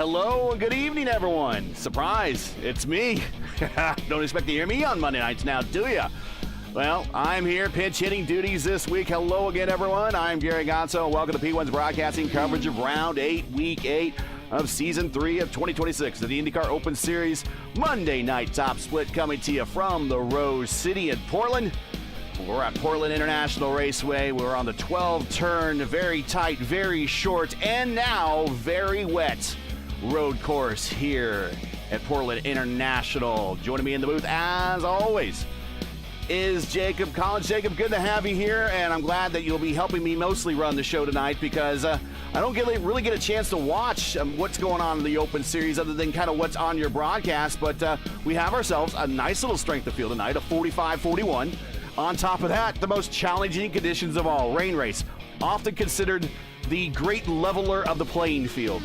Hello and good evening, everyone. Surprise, it's me. Don't expect to hear me on Monday nights now, do ya? Well, I'm here, pinch hitting duties this week. Hello again, everyone. I'm Gary Gonzo. Welcome to P1's broadcasting coverage of Round 8, Week 8 of Season 3 of 2026 of the INDYCAR Open Series. Monday night top split coming to you from the Rose City in Portland. We're at Portland International Raceway. We're on the 12-turn, very tight, very short, and now very wet road course here at Portland International. Joining me in the booth, as always, is Jacob Collins. Jacob, good to have you here, and I'm glad that you'll be helping me mostly run the show tonight because I don't really get a chance to watch what's going on in the Open Series other than kind of what's on your broadcast, but we have ourselves a nice little strength of field tonight, a 45-41. On top of that, the most challenging conditions of all, rain race, often considered the great leveler of the playing field.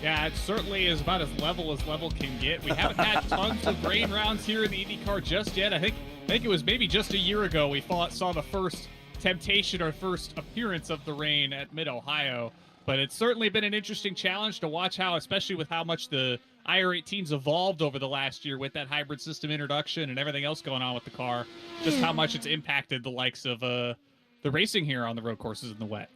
Yeah, it certainly is about as level can get. We haven't had tons of rain rounds here in the IndyCar just yet. I think it was maybe just a year ago we saw the first temptation or first appearance of the rain at Mid-Ohio. But it's certainly been an interesting challenge to watch how, especially with how much the IR18's evolved over the last year with that hybrid system introduction and everything else going on with the car, just how much it's impacted the likes of the racing here on the road courses in the wet.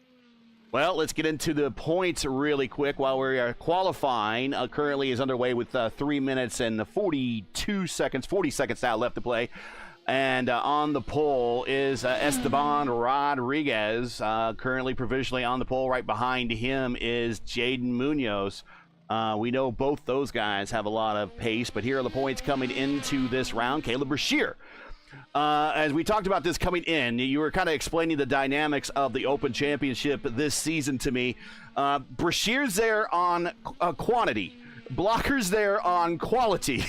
Well, let's get into the points really quick while we are qualifying. Currently is underway with 3 minutes and 40 seconds now left to play. And on the pole is Esteban Rodriguez, currently provisionally on the pole. Right behind him is Jaden Munoz. We know both those guys have a lot of pace, but here are the points coming into this round. Caleb Brashear. As we talked about this coming in, you were kind of explaining the dynamics of the Open Championship this season to me. Brashear's there on quantity. Blocker's there on quality.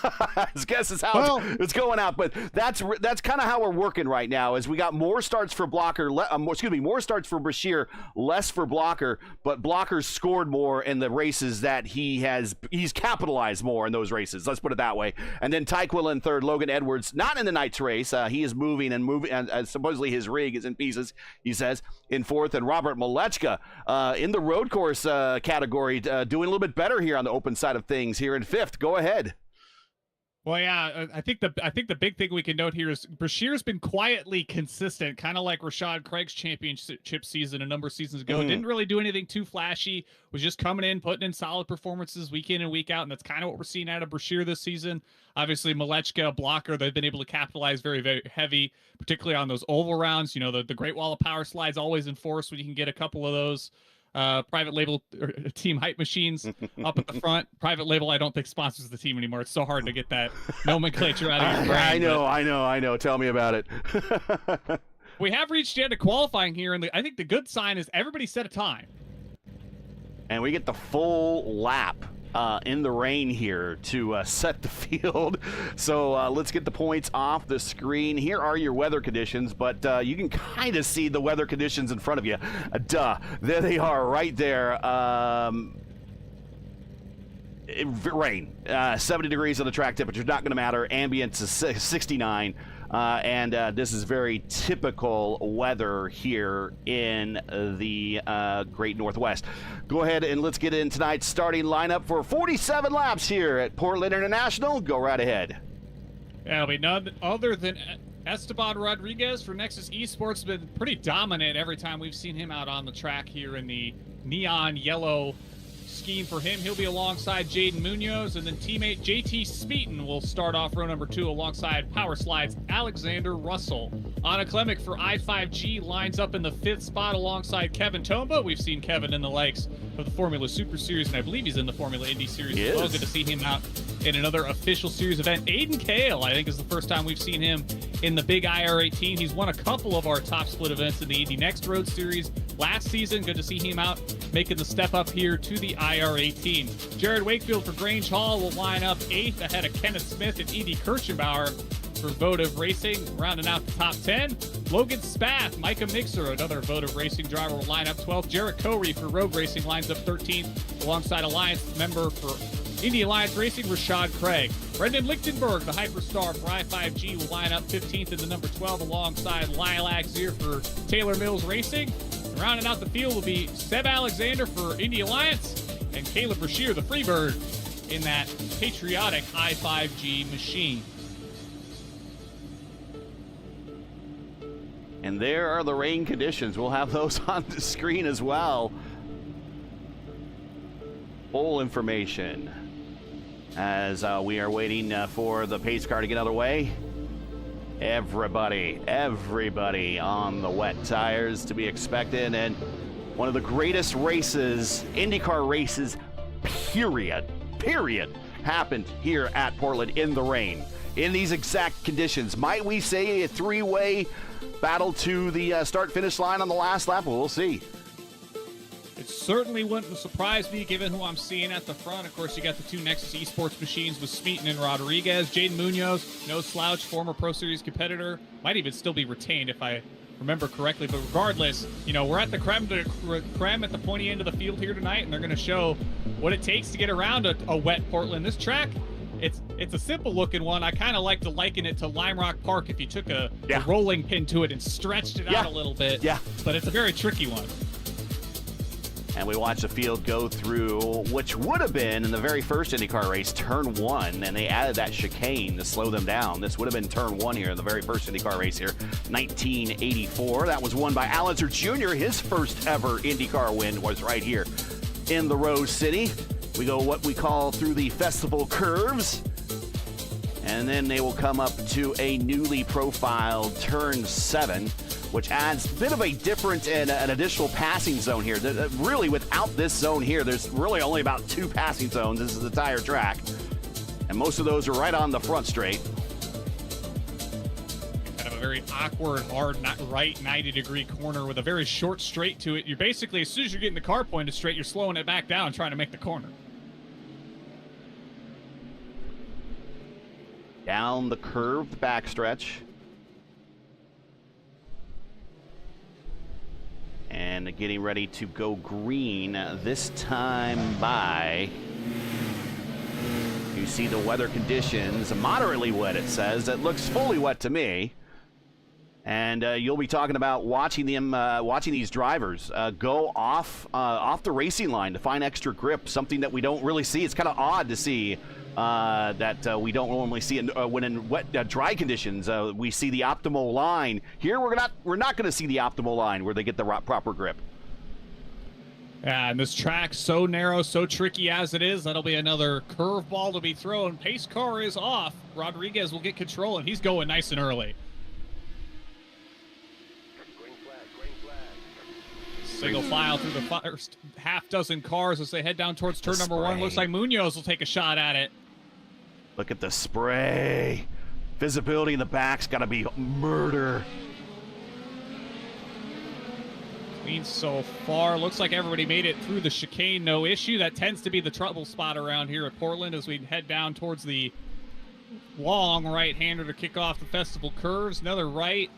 I guess is how it's going out, but that's kind of how we're working right now. Is we got more starts for Blocker, more starts for Brashear, less for Blocker, but Blocker's scored more in the races that he's capitalized more in those races. Let's put it that way. And then Tyquil in third, Logan Edwards not in the night's race. He is moving, and supposedly his rig is in pieces. He says in fourth, and Robert Malechka in the road course category, doing a little bit better here on the open side of things here in fifth. Go ahead. Well, yeah, I think the big thing we can note here is Brashear's been quietly consistent, kind of like Rashad Craig's championship season a number of seasons ago. Didn't really do anything too flashy, was just coming in, putting in solid performances week in and week out, and that's kind of what we're seeing out of Brashear this season. Obviously, Malechka, Blocker, they've been able to capitalize very, very heavy, particularly on those oval rounds. You know, the Great Wall of Power slides always enforced when you can get a couple of those. Private label or team hype machines up at the front. Private label, I don't think sponsors the team anymore. It's so hard to get that nomenclature out of your brain. I know. Tell me about it. We have reached the end of qualifying here, and I think the good sign is everybody set a time. And we get the full lap in the rain here to set the field. So let's get the points off the screen. Here are your weather conditions, but you can kind of see the weather conditions in front of you. There they are right there. Rain. 70 degrees on the track temperature. Not going to matter. Ambient is 69. And this is very typical weather here in the Great Northwest. Go ahead and let's get in tonight's starting lineup for 47 laps here at Portland International. Go right ahead. It'll be none other than Esteban Rodriguez for Nexus Esports. Been pretty dominant every time we've seen him out on the track here in the neon yellow scheme for him. He'll be alongside Jaden Munoz, and then teammate JT Speeton will start off row number 2 alongside Power Slides Alexander Russell. Anna Klemic for I5G lines up in the 5th spot alongside Kevin Tomba. We've seen Kevin in the likes of the Formula Super Series, and I believe he's in the Formula Indy Series as well. Good to see him out in another official series event. Aiden Kale, I think, is the first time we've seen him in the big IR18. He's won a couple of our top split events in the Indy Next Road Series last season. Good to see him out making the step up here to the IR18. Jared Wakefield for Grange Hall will line up 8th ahead of Kenneth Smith and Edie Kirchenbauer for Votive Racing, rounding out the top 10. Logan Spath, Micah Mixer, another Votive Racing driver, will line up 12th. Jarrett Corey for Rogue Racing lines up 13th, alongside Alliance member for Indy Alliance Racing, Rashad Craig. Brendan Lichtenberg, the Hyperstar for I5G, will line up 15th in the number 12 alongside Lilac Zier for Taylor Mills Racing. And rounding out the field will be Seb Alexander for Indy Alliance and Caleb Brashear, the Freebird, in that patriotic I-5G machine. And there are the rain conditions. We'll have those on the screen as well. Full information as we are waiting for the pace car to get underway. Everybody on the wet tires to be expected, and one of the greatest races, IndyCar races, period, happened here at Portland in the rain. In these exact conditions, might we say a three-way battle to the start-finish line on the last lap? Well, we'll see. It certainly wouldn't surprise me given who I'm seeing at the front. Of course, you got the two Nexus Esports machines with Smeaton and Rodriguez. Jaden Munoz, no slouch, former Pro Series competitor. Might even still be retained if I remember correctly. But regardless, you know, we're at the creme at the pointy end of the field here tonight, and they're going to show what it takes to get around a wet Portland. This track, it's a simple-looking one. I kind of like to liken it to Lime Rock Park if you took a rolling pin to it and stretched it out a little bit. Yeah. But it's a very tricky one. And we watched the field go through, which would have been in the very first IndyCar race, turn one, and they added that chicane to slow them down. This would have been turn one here in the very first IndyCar race here, 1984. That was won by Allenser Jr. His first ever IndyCar win was right here in the Rose City. We go what we call through the festival curves, and then they will come up to a newly profiled turn 7, which adds a bit of a different and an additional passing zone here. Really, without this zone here, there's really only about 2 passing zones. This is the tire track, and most of those are right on the front straight. Kind of a very awkward, hard, not right 90-degree corner with a very short straight to it. You're basically, as soon as you're getting the car pointed straight, you're slowing it back down, trying to make the corner. Down the curved backstretch. And getting ready to go green this time by. You see the weather conditions, moderately wet it says. It looks fully wet to me. And you'll be talking about watching these drivers go off the racing line to find extra grip, something that we don't really see. It's kind of odd to see that we don't normally see when in wet, dry conditions. We see the optimal line. Here we're not going to see the optimal line where they get the proper grip. Yeah, and this track so narrow, so tricky as it is, that'll be another curveball to be thrown. Pace car is off. Rodriguez will get control, and he's going nice and early. Single file through the first half dozen cars as they head down towards turn number 1. Looks like Munoz will take a shot at it. Look at the spray. Visibility in the back's got to be murder. Clean so far. Looks like everybody made it through the chicane, no issue. That tends to be the trouble spot around here at Portland as we head down towards the long right-hander to kick off the festival curves. Another right.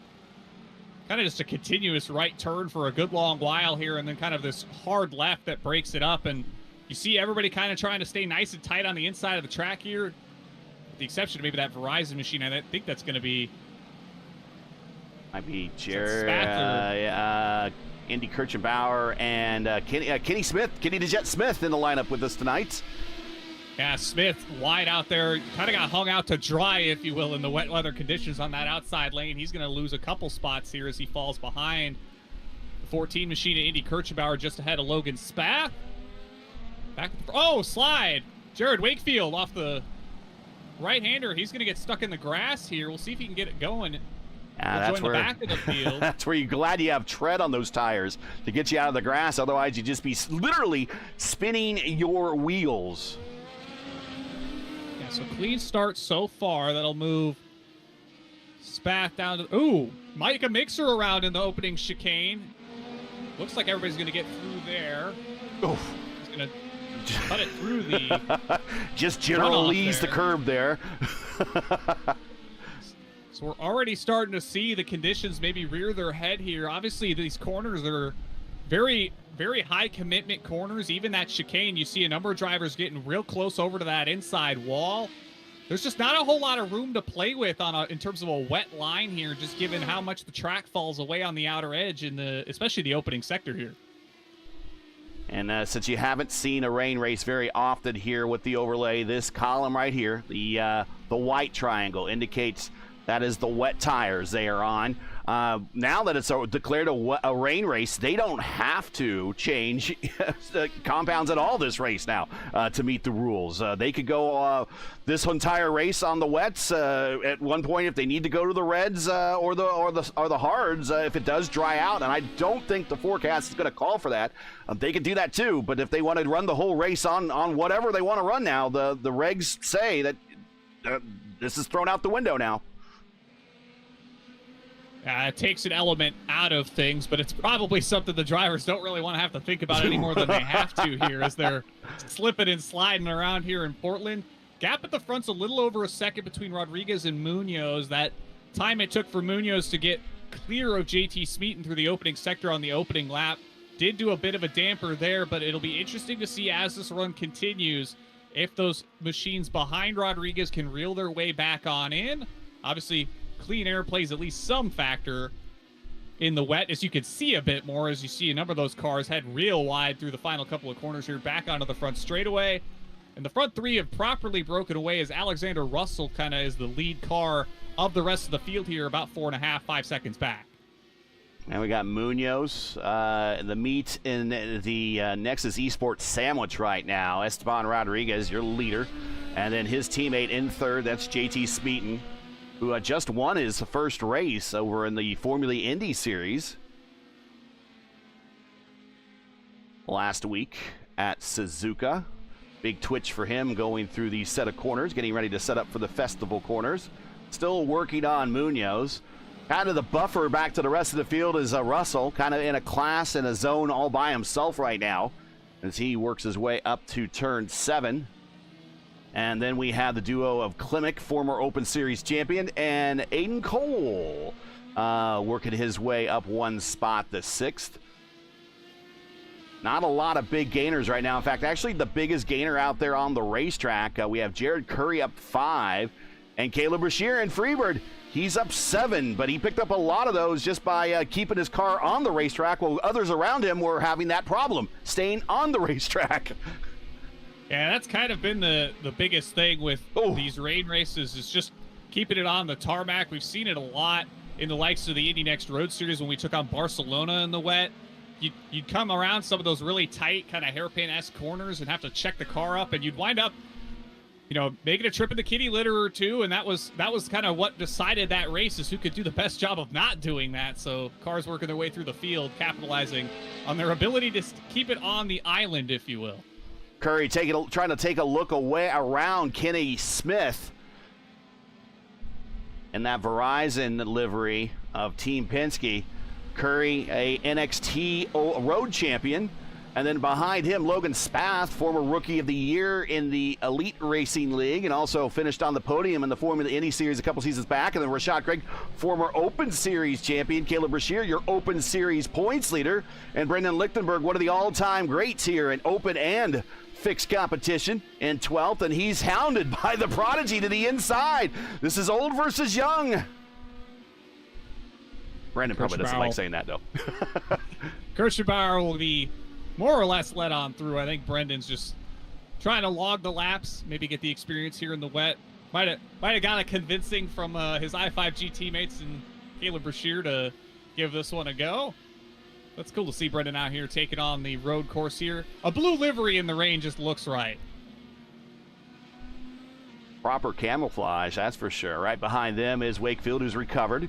Kind of just a continuous right turn for a good long while here, and then kind of this hard left that breaks it up. And you see everybody kind of trying to stay nice and tight on the inside of the track here, with the exception of maybe that Verizon machine. I think that's going to be... Might be Jared, Indy Kirchenbauer, and Kenny Smith, Kenny DeJet Smith in the lineup with us tonight. Yeah, Smith wide out there, kind of got hung out to dry, if you will, in the wet weather conditions on that outside lane. He's going to lose a couple spots here as he falls behind the 14 machine at Indy Kirchenbauer just ahead of Logan Spath. Back, slide. Jared Wakefield off the right-hander. He's going to get stuck in the grass here. We'll see if he can get it going. That's where, the back of the field. That's where you're glad you have tread on those tires to get you out of the grass. Otherwise, you'd just be literally spinning your wheels. So clean start so far. That'll move Spath down to... Ooh, Micah Mixer around in the opening chicane. Looks like everybody's going to get through there. Oof. He's going to cut it through the... Just General Lee's the curb there. So we're already starting to see the conditions maybe rear their head here. Obviously, these corners are very, very high commitment corners. Even that chicane, you see a number of drivers getting real close over to that inside wall. There's just not a whole lot of room to play with in terms of a wet line here, just given how much the track falls away on the outer edge in especially the opening sector here. And since you haven't seen a rain race very often here with the overlay, this column right here, the white triangle, indicates that is the wet tires they are on. Now that it's declared a rain race, they don't have to change compounds at all this race now to meet the rules. They could go this entire race on the wets at one point if they need to go to the reds or the hards if it does dry out. And I don't think the forecast is going to call for that. They could do that too. But if they want to run the whole race on whatever they want to run now, the regs say that this is thrown out the window now. It takes an element out of things, but it's probably something the drivers don't really want to have to think about any more than they have to here as they're slipping and sliding around here in Portland. Gap at the front's a little over a second between Rodriguez and Munoz. That time it took for Munoz to get clear of JT Smeaton through the opening sector on the opening lap did do a bit of a damper there, but it'll be interesting to see as this run continues if those machines behind Rodriguez can reel their way back on in. Obviously, clean air plays at least some factor in the wet, as you can see a bit more as you see a number of those cars head real wide through the final couple of corners here back onto the front straightaway. And the front three have properly broken away as Alexander Russell kind of is the lead car of the rest of the field here, about 4.5, 5 seconds back. And we got Munoz, the meat in the Nexus Esports sandwich right now. Esteban Rodriguez, your leader. And then his teammate in third, that's JT Smeaton, who just won his first race over in the Formula Indy Series last week at Suzuka. Big twitch for him going through the set of corners, getting ready to set up for the festival corners. Still working on Munoz. Kind of the buffer back to the rest of the field is Russell, kind of in a class in a zone all by himself right now as he works his way up to turn 7. And then we have the duo of Klimek, former Open Series champion, and Aiden Cole working his way up one spot, the 6th. Not a lot of big gainers right now. In fact, actually the biggest gainer out there on the racetrack, we have Jared Curry up 5, and Caleb Brashear in Freebird, he's up 7, but he picked up a lot of those just by keeping his car on the racetrack while others around him were having that problem, staying on the racetrack. Yeah, that's kind of been the biggest thing with these rain races is just keeping it on the tarmac. We've seen it a lot in the likes of the Indy Next Road Series when we took on Barcelona in the wet. You'd come around some of those really tight kind of hairpin-esque corners and have to check the car up, and you'd wind up, making a trip in the kitty litter or two, and that was kind of what decided that race is who could do the best job of not doing that. So cars working their way through the field, capitalizing on their ability to keep it on the island, if you will. Curry trying to take a look away around Kenny Smith in that Verizon livery of Team Penske. Curry, a NXT road champion. And then behind him, Logan Spath, former Rookie of the Year in the Elite Racing League, and also finished on the podium in the Formula Indy Series a couple seasons back. And then Rashad Craig, former Open Series champion. Caleb Brashear, your Open Series points leader. And Brendan Lichtenberg, one of the all-time greats here in Open and fixed competition, in 12th. And he's hounded by the Prodigy to the inside. This is old versus young. Brandon probably doesn't like saying that, though. Kirschenbauer will be more or less let on through. I think Brendan's just trying to log the laps, maybe get the experience here in the wet. Might have got a convincing from his i5G teammates and Caleb Brashear to give this one a go. That's cool to see Brendan out here taking on the road course here. A blue livery in the rain just looks right. Proper camouflage, that's for sure. Right behind them is Wakefield, who's recovered.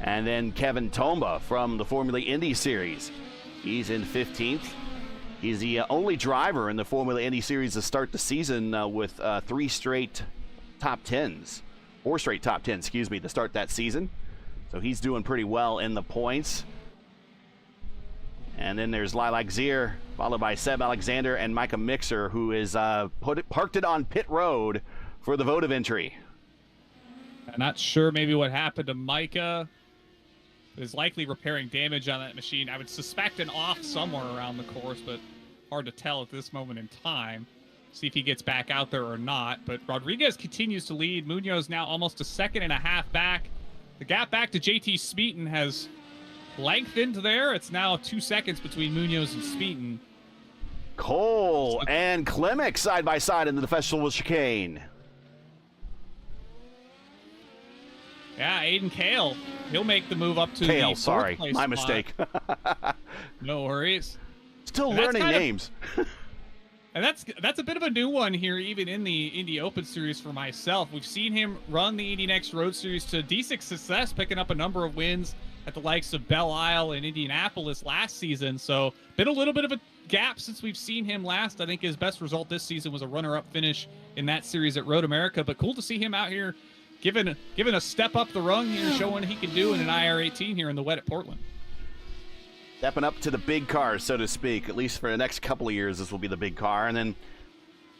And then Kevin Tomba from the Formula Indy Series. He's in 15th. He's the only driver in the Formula Indy Series to start the season with 4 straight top 10s, to start that season. So he's doing pretty well in the points. And then there's Lilac Zier, followed by Seb Alexander and Micah Mixer, who is parked it on pit road for the vote of entry. I'm not sure maybe what happened to Micah. Is likely repairing damage on that machine. I would suspect an off somewhere around the course, but hard to tell at this moment in time. See if he gets back out there or not. But Rodriguez continues to lead. Munoz now almost a 1.5 seconds back. The gap back to JT Smeaton has lengthened there. It's now 2 seconds between Munoz and Smeaton. Cole and Klimek side by side into the festival chicane. Yeah, Aiden Kale. He'll make the move up to Kale, the sorry, fourth place my spot. mistake. No worries. Still And that's learning kind of- names. And that's a bit of a new one here, even in the Indy Open Series for myself. We've seen him run the Indy Next Road Series to decent success, picking up a number of wins at the likes of Belle Isle and Indianapolis last season. So been a little bit of a gap since we've seen him last. I think his best result this season was a runner-up finish in that series at Road America. But cool to see him out here giving a step up the rung here, showing what he can do in an IR18 here in the wet at Portland. Stepping up to the big car, so to speak. At least for the next couple of years, this will be the big car. And then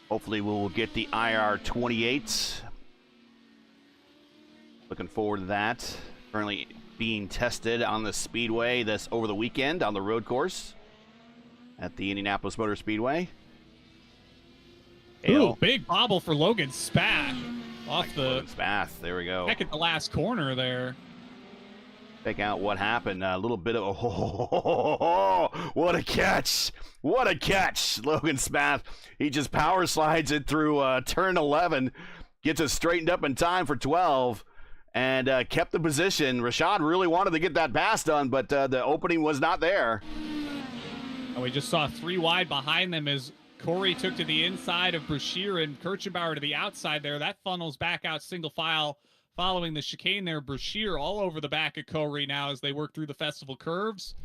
hopefully we'll get the IR28. Looking forward to that. Currently being tested on the Speedway this over the weekend on the road course at the Indianapolis Motor Speedway. Ooh, big bobble for Logan Spath off the Spath. There we go. heck at the last corner there. Check out what happened. A little bit of what a catch! What a catch! Logan Spath. He just power slides it through turn 11, gets it straightened up in time for 12, and kept the position. Rashad really wanted to get that pass done, but the opening was not there. And we just saw 3 wide behind them as Corey took to the inside of Brashear and Kirchenbauer to the outside there. That funnels back out single file following the chicane there. Brashear all over the back of Corey now as they work through the festival curves.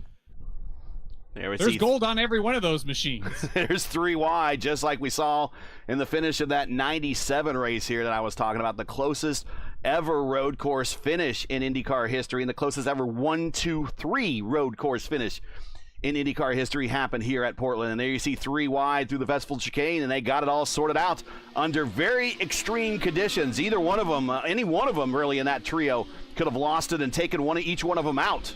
There's gold on every one of those machines. There's 3 wide, just like we saw in the finish of that 97 race here that I was talking about. The closest ever road course finish in IndyCar history, and the closest ever 1-2-3 road course finish in IndyCar history happened here at Portland. And there you see 3 wide through the festival chicane, and they got it all sorted out under very extreme conditions. Either one of them, any one of them really in that trio could have lost it and taken each one of them out.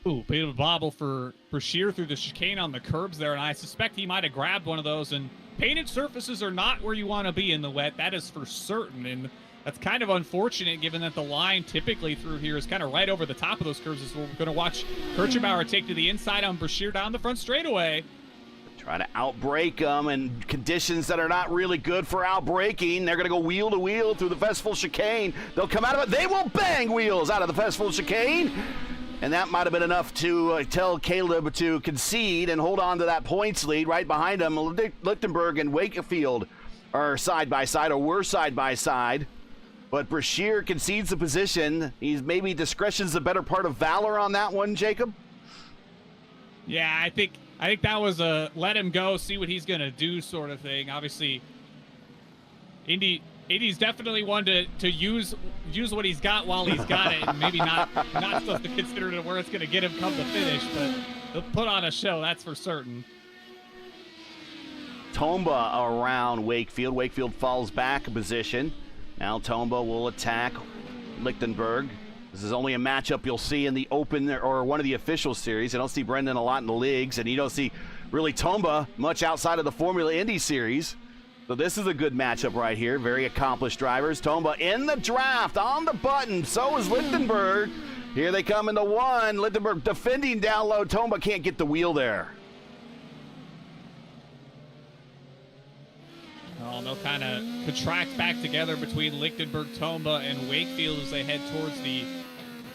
Ooh, bit of a bobble for Brashear through the chicane on the curbs there, and I suspect he might have grabbed one of those. And painted surfaces are not where you want to be in the wet. That is for certain, and that's kind of unfortunate given that the line typically through here is kind of right over the top of those curves. As we're going to watch Kirchenbauer take to the inside on Brashear down the front straightaway. Try to outbrake them in conditions that are not really good for outbraking. They're going to go wheel to wheel through the festival chicane. They'll come out of it. They will bang wheels out of the festival chicane. And that might have been enough to tell Caleb to concede and hold on to that points lead. Right behind him, Lichtenberg and Wakefield are side by side, or were side by side. But Brashear concedes the position. He's maybe discretion's the better part of valor on that one, Jacob. Yeah, I think that was a let him go, see what he's going to do sort of thing. Obviously, Indy's definitely one to use what he's got while he's got it, and maybe not supposed to consider it where it's going to get him come to finish, but he'll put on a show, that's for certain. Tomba around Wakefield. Wakefield falls back a position. Now Tomba will attack Lichtenberg. This is only a matchup you'll see in the Open or one of the official series. You don't see Brendan a lot in the leagues, and you don't see really Tomba much outside of the Formula Indy series. So this is a good matchup right here. Very accomplished drivers. Tomba in the draft, on the button. So is Lichtenberg. Here they come into one. Lichtenberg defending down low. Tomba can't get the wheel there. Oh, they'll kind of contract back together between Lichtenberg, Tomba, and Wakefield as they head towards the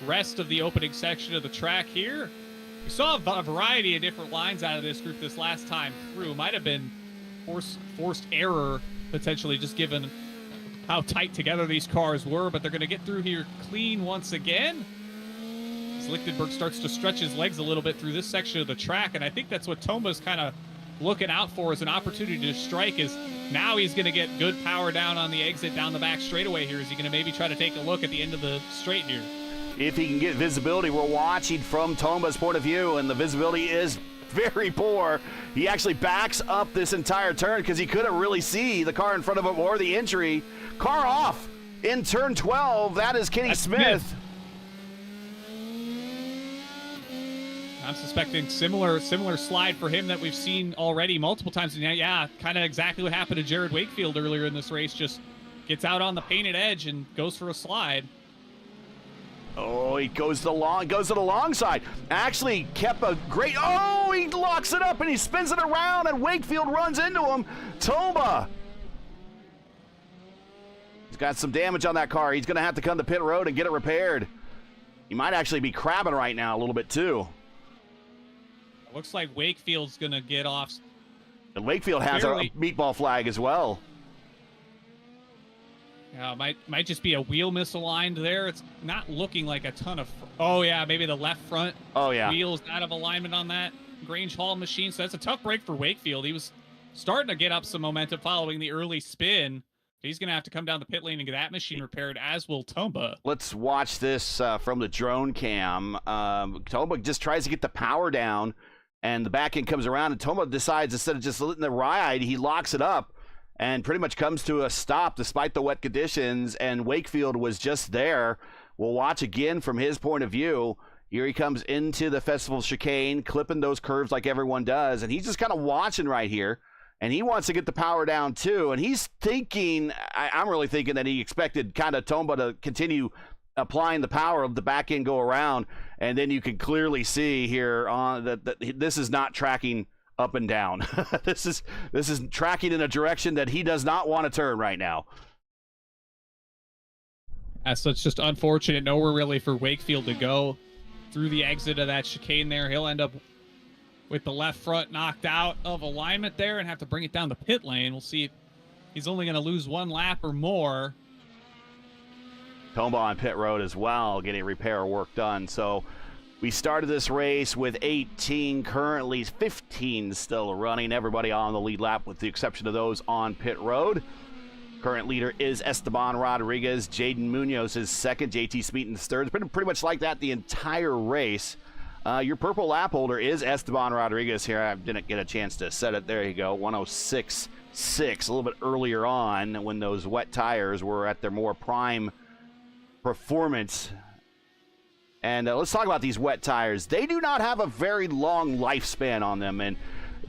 rest of the opening section of the track here. We saw a variety of different lines out of this group this last time through. Might have been forced error, potentially, just given how tight together these cars were, but they're going to get through here clean once again. As Lichtenberg starts to stretch his legs a little bit through this section of the track, and I think that's what Tomba's kind of looking out for as an opportunity to strike. Is now he's going to get good power down on the exit down the back straightaway here. Is he going to maybe try to take a look at the end of the straight here? If he can get visibility, we're watching from Tomba's point of view, and the visibility is very poor. He actually backs up this entire turn because he couldn't really see the car in front of him or the entry. Car off in turn 12. That is Kenny Smith. I'm suspecting similar slide for him that we've seen already multiple times. Yeah, kind of exactly what happened to Jared Wakefield earlier in this race. Just gets out on the painted edge and goes for a slide. Oh, he goes to the long side. Actually kept a great, oh, he locks it up and he spins it around and Wakefield runs into him. Tomba. He's got some damage on that car. He's going to have to come to pit road and get it repaired. He might actually be crabbing right now a little bit too. Looks like Wakefield's going to get off. And Wakefield has a meatball flag as well. Yeah, might just be a wheel misaligned there. It's not looking like a ton of... Oh, yeah, maybe the left front wheel's out of alignment on that Grange Hall machine. So that's a tough break for Wakefield. He was starting to get up some momentum following the early spin. He's going to have to come down the pit lane and get that machine repaired, as will Tomba. Let's watch this from the drone cam. Tomba just tries to get the power down, and the back end comes around, and Tomba decides instead of just letting the ride, he locks it up. And pretty much comes to a stop despite the wet conditions, and Wakefield was just there. We'll watch again from his point of view. Here he comes into the festival chicane, clipping those curves like everyone does, and he's just kind of watching right here, and he wants to get the power down too, and he's thinking, I'm really thinking that he expected kind of Tomba to continue applying the power of the back end go around, and then you can clearly see here on that this is not tracking up and down. This is tracking in a direction that he does not want to turn right now. So it's just unfortunate. Nowhere really for Wakefield to go through the exit of that chicane there. He'll end up with the left front knocked out of alignment there and have to bring it down the pit lane. We'll see if he's only going to lose one lap or more. Tomba on pit road as well, getting repair work done. So we started this race with 18, currently 15 still running. Everybody on the lead lap with the exception of those on pit road. Current leader is Esteban Rodriguez. Jaden Munoz is second. JT Smeaton's third. It's been pretty much like that the entire race. Your purple lap holder is Esteban Rodriguez here. I didn't get a chance to set it. There you go, 106.6. A little bit earlier on when those wet tires were at their more prime performance. And let's talk about these wet tires. They do not have a very long lifespan on them, and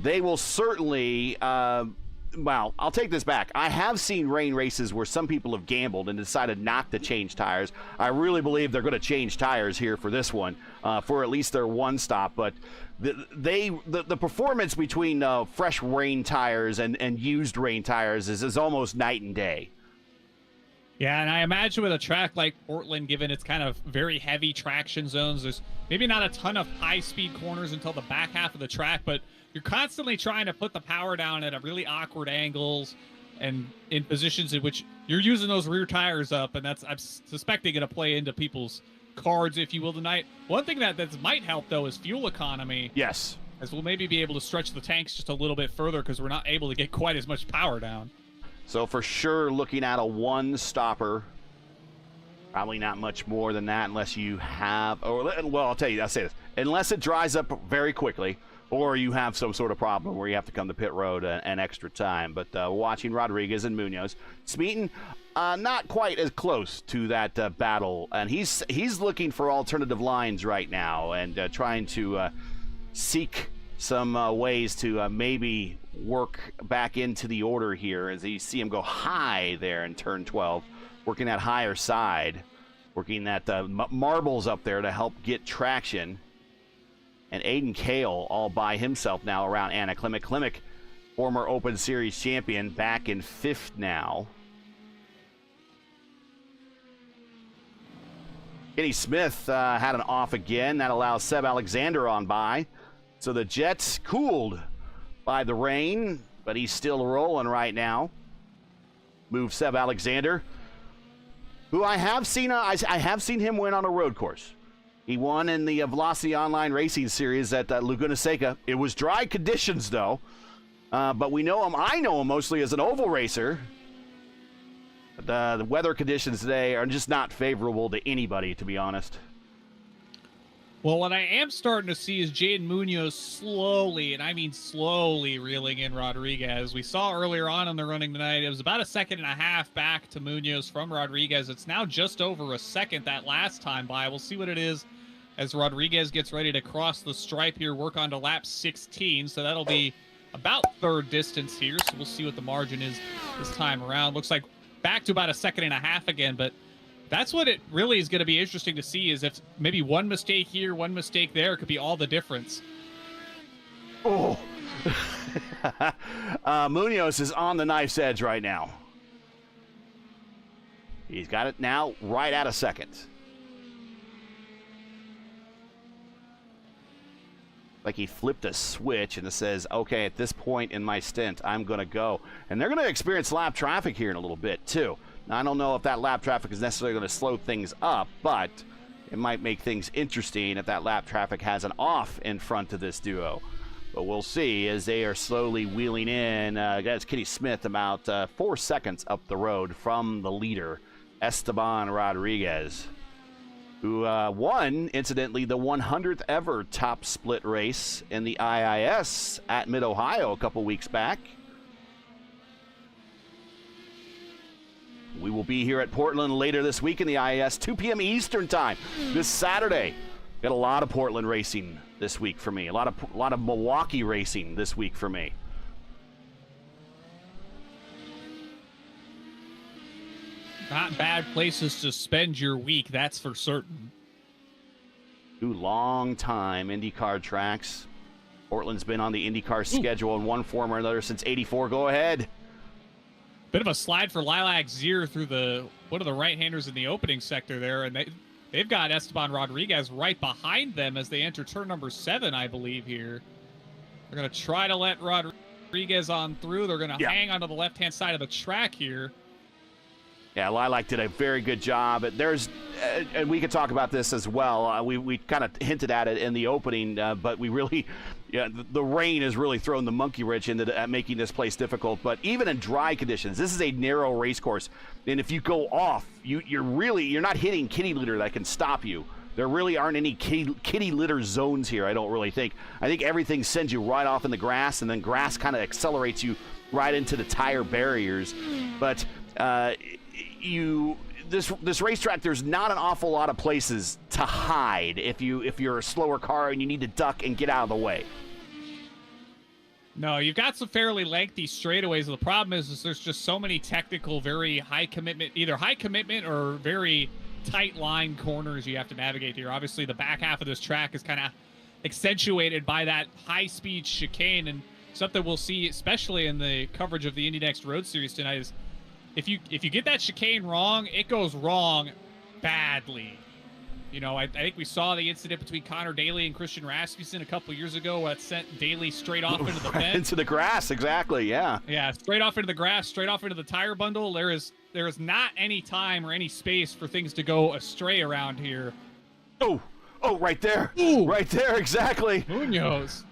they will certainly, well, I'll take this back. I have seen rain races where some people have gambled and decided not to change tires. I really believe they're going to change tires here for this one, for at least their one stop. But the performance between fresh rain tires and used rain tires is almost night and day. Yeah, and I imagine with a track like Portland, given its kind of very heavy traction zones, there's maybe not a ton of high-speed corners until the back half of the track, but you're constantly trying to put the power down at a really awkward angles and in positions in which you're using those rear tires up, and that's, I'm suspecting, going to play into people's cards, if you will, tonight. One thing that might help, though, is fuel economy. Yes. As we'll maybe be able to stretch the tanks just a little bit further because we're not able to get quite as much power down. So for sure, looking at a one-stopper, probably not much more than that unless you have, or well, I'll say this, unless it dries up very quickly, or you have some sort of problem where you have to come to pit road an extra time. But watching Rodriguez and Munoz, Smeaton, not quite as close to that battle, and he's looking for alternative lines right now and trying to seek some ways to maybe work back into the order here as you see him go high there in turn 12, working that higher side, working that marbles up there to help get traction. And Aiden Kale all by himself now around Anna Klimek. Klimek, former Open Series champion, back in fifth now. Kenny Smith had an off again. That allows Seb Alexander on by. So the Jets cooled by the rain, but he's still rolling right now. Move Seb Alexander, who I have seen him win on a road course. He won in the Velocity Online Racing Series at Laguna Seca. It was dry conditions, though, but we know him. I know him mostly as an oval racer. But, the weather conditions today are just not favorable to anybody, to be honest. Well, what I am starting to see is Jaden Munoz slowly, and I mean slowly, reeling in Rodriguez. We saw earlier on in the running tonight, it was about a second and a half back to Munoz from Rodriguez. It's now just over a second that last time by. We'll see what it is as Rodriguez gets ready to cross the stripe here, work on to lap 16. So that'll be about third distance here. So we'll see what the margin is this time around. Looks like back to about a second and a half again, but That's what it really is going to be interesting to see, is if maybe one mistake here, one mistake there could be all the difference. Oh. Munoz is on the knife's edge right now. He's got it now right at a second. Like he flipped a switch and it says, okay, at this point in my stint, I'm going to go. And they're going to experience lap traffic here in a little bit, too. Now, I don't know if that lap traffic is necessarily going to slow things up, but it might make things interesting if that lap traffic has an off in front of this duo. But we'll see as they are slowly wheeling in. That's Kenny Smith about 4 seconds up the road from the leader, Esteban Rodriguez, who won, incidentally, the 100th ever top split race in the IIS at Mid-Ohio a couple weeks back. We will be here at Portland later this week in the IIS, 2 p.m. Eastern time this Saturday. Got a lot of Portland racing this week for me. A lot of Milwaukee racing this week for me. Not bad places to spend your week, that's for certain. 2 long-time IndyCar tracks. Portland's been on the IndyCar schedule in one form or another since '84. Go ahead. Bit of a slide for Lilac Zier through one of the right-handers in the opening sector there, and they've got Esteban Rodriguez right behind them as they enter turn number 7, I believe, here. They're going to try to let Rodriguez on through. They're going to hang onto the left-hand side of the track here. Yeah, Lilac did a very good job. There's, and we could talk about this as well. We kind of hinted at it in the opening, but we really, the rain has really thrown the monkey wrench into making this place difficult. But even in dry conditions, this is a narrow race course, and if you go off, you're not hitting kitty litter that can stop you. There really aren't any kitty litter zones here, I don't really think. I think everything sends you right off in the grass, and then grass kind of accelerates you right into the tire barriers. But this racetrack, there's not an awful lot of places to hide if you're a slower car and you need to duck and get out of the way. No, you've got some fairly lengthy straightaways. The problem is there's just so many technical, very high commitment, either high commitment or very tight line corners you have to navigate here. Obviously, the back half of this track is kind of accentuated by that high-speed chicane, and something we'll see, especially in the coverage of the Indy Next Road Series tonight, is if you get that chicane wrong, it goes wrong badly. You know, I think we saw the incident between Connor Daly and Christian Rasmussen a couple years ago that sent Daly straight off into the fence. Into the grass, exactly, yeah. Yeah, straight off into the grass, straight off into the tire bundle. There is not any time or any space for things to go astray around here. Oh, right there. Ooh. Right there, exactly. Munoz.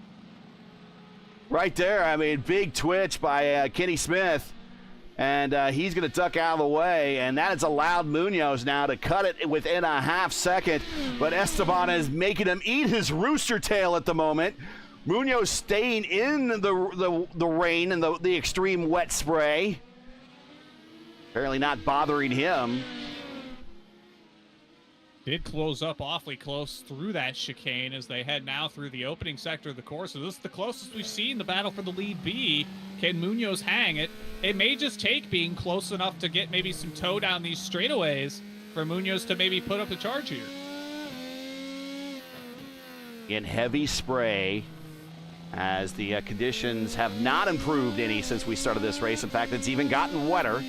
Right there, I mean, big twitch by Kenny Smith. And he's going to duck out of the way, and that has allowed Munoz now to cut it within a half second. But Esteban is making him eat his rooster tail at the moment. Munoz staying in the rain and the extreme wet spray. Apparently not bothering him. Did close up awfully close through that chicane as they head now through the opening sector of the course. So this is the closest we've seen the battle for the lead be. Can Munoz hang it? It may just take being close enough to get maybe some toe down these straightaways for Munoz to maybe put up the charge here. In heavy spray, as the conditions have not improved any since we started this race. In fact, it's even gotten wetter.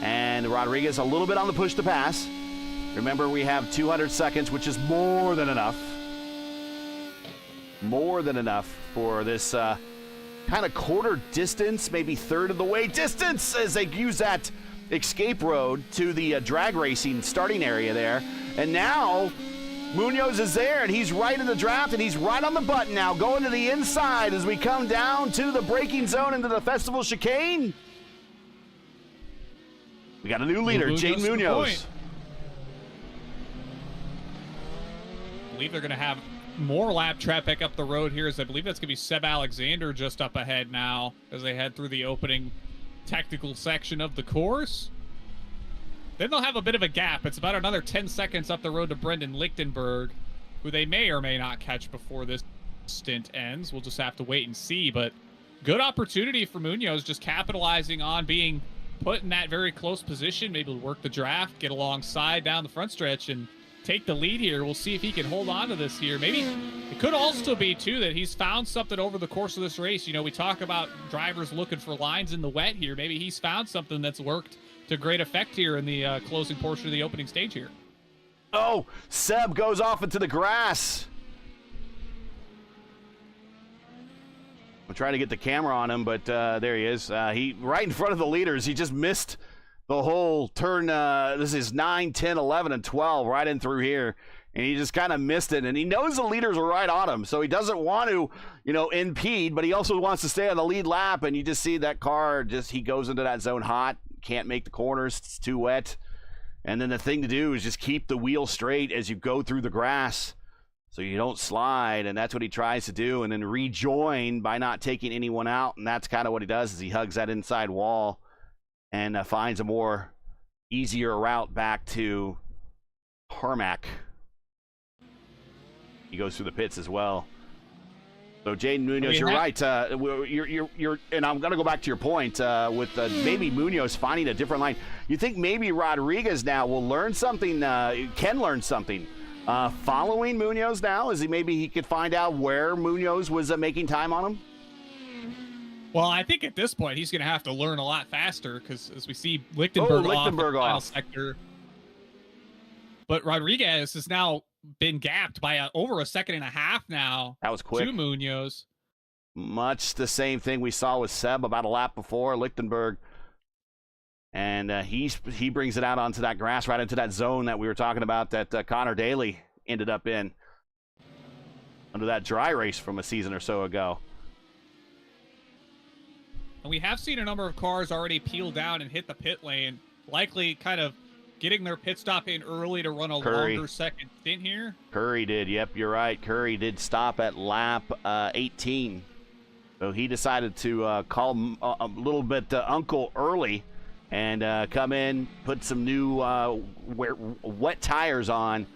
And Rodriguez a little bit on the push to pass. Remember, we have 200 seconds, which is more than enough. More than enough for this kind of quarter distance, maybe third of the way distance, as they use that escape road to the drag racing starting area there. And now Munoz is there, and he's right in the draft, and he's right on the button now, going to the inside as we come down to the braking zone into the festival chicane. We got a new leader, Jaden Munoz. I believe they're going to have more lap traffic up the road here, as I believe that's going to be Seb Alexander just up ahead now as they head through the opening technical section of the course. Then they'll have a bit of a gap. It's about another 10 seconds up the road to Brendan Lichtenberg, who they may or may not catch before this stint ends. We'll just have to wait and see, but good opportunity for Munoz, just capitalizing on being put in that very close position, maybe work the draft, get alongside down the front stretch, and take the lead here. We'll see if he can hold on to this here. Maybe it could also be, too, that he's found something over the course of this race. You know, we talk about drivers looking for lines in the wet here. Maybe he's found something that's worked to great effect here in the closing portion of the opening stage here. Oh, Seb goes off into the grass. I'm trying to get the camera on him, but there he is. He right in front of the leaders. He just missed the whole turn. This is 9, 10, 11, and 12 right in through here. And he just kind of missed it. And he knows the leaders are right on him, so he doesn't want to, you know, impede, but he also wants to stay on the lead lap. And you just see that car, he goes into that zone hot, can't make the corners, it's too wet. And then the thing to do is just keep the wheel straight as you go through the grass so you don't slide, and that's what he tries to do, and then rejoin by not taking anyone out. And that's kind of what he does, is he hugs that inside wall and finds a more easier route back to Harmac. He goes through the pits as well. So Jaden Munoz, you're right. You're, and I'm going to go back to your point with maybe Munoz finding a different line. You think maybe Rodriguez now will learn something, can learn something following Munoz now? Maybe he could find out where Munoz was making time on him? Well, I think at this point he's going to have to learn a lot faster, because as we see Lichtenberg off in the final sector. But Rodriguez has now been gapped by over a second and a half now. That was quick. To Munoz. Much the same thing we saw with Seb about a lap before, Lichtenberg. And he brings it out onto that grass, right into that zone that we were talking about that Connor Daly ended up in under that dry race from a season or so ago. And we have seen a number of cars already peel down and hit the pit lane, likely kind of getting their pit stop in early to run a longer second stint here. Curry did. Yep, you're right. Curry did stop at lap 18. So he decided to call a little bit uncle early and come in, put some new wet tires on,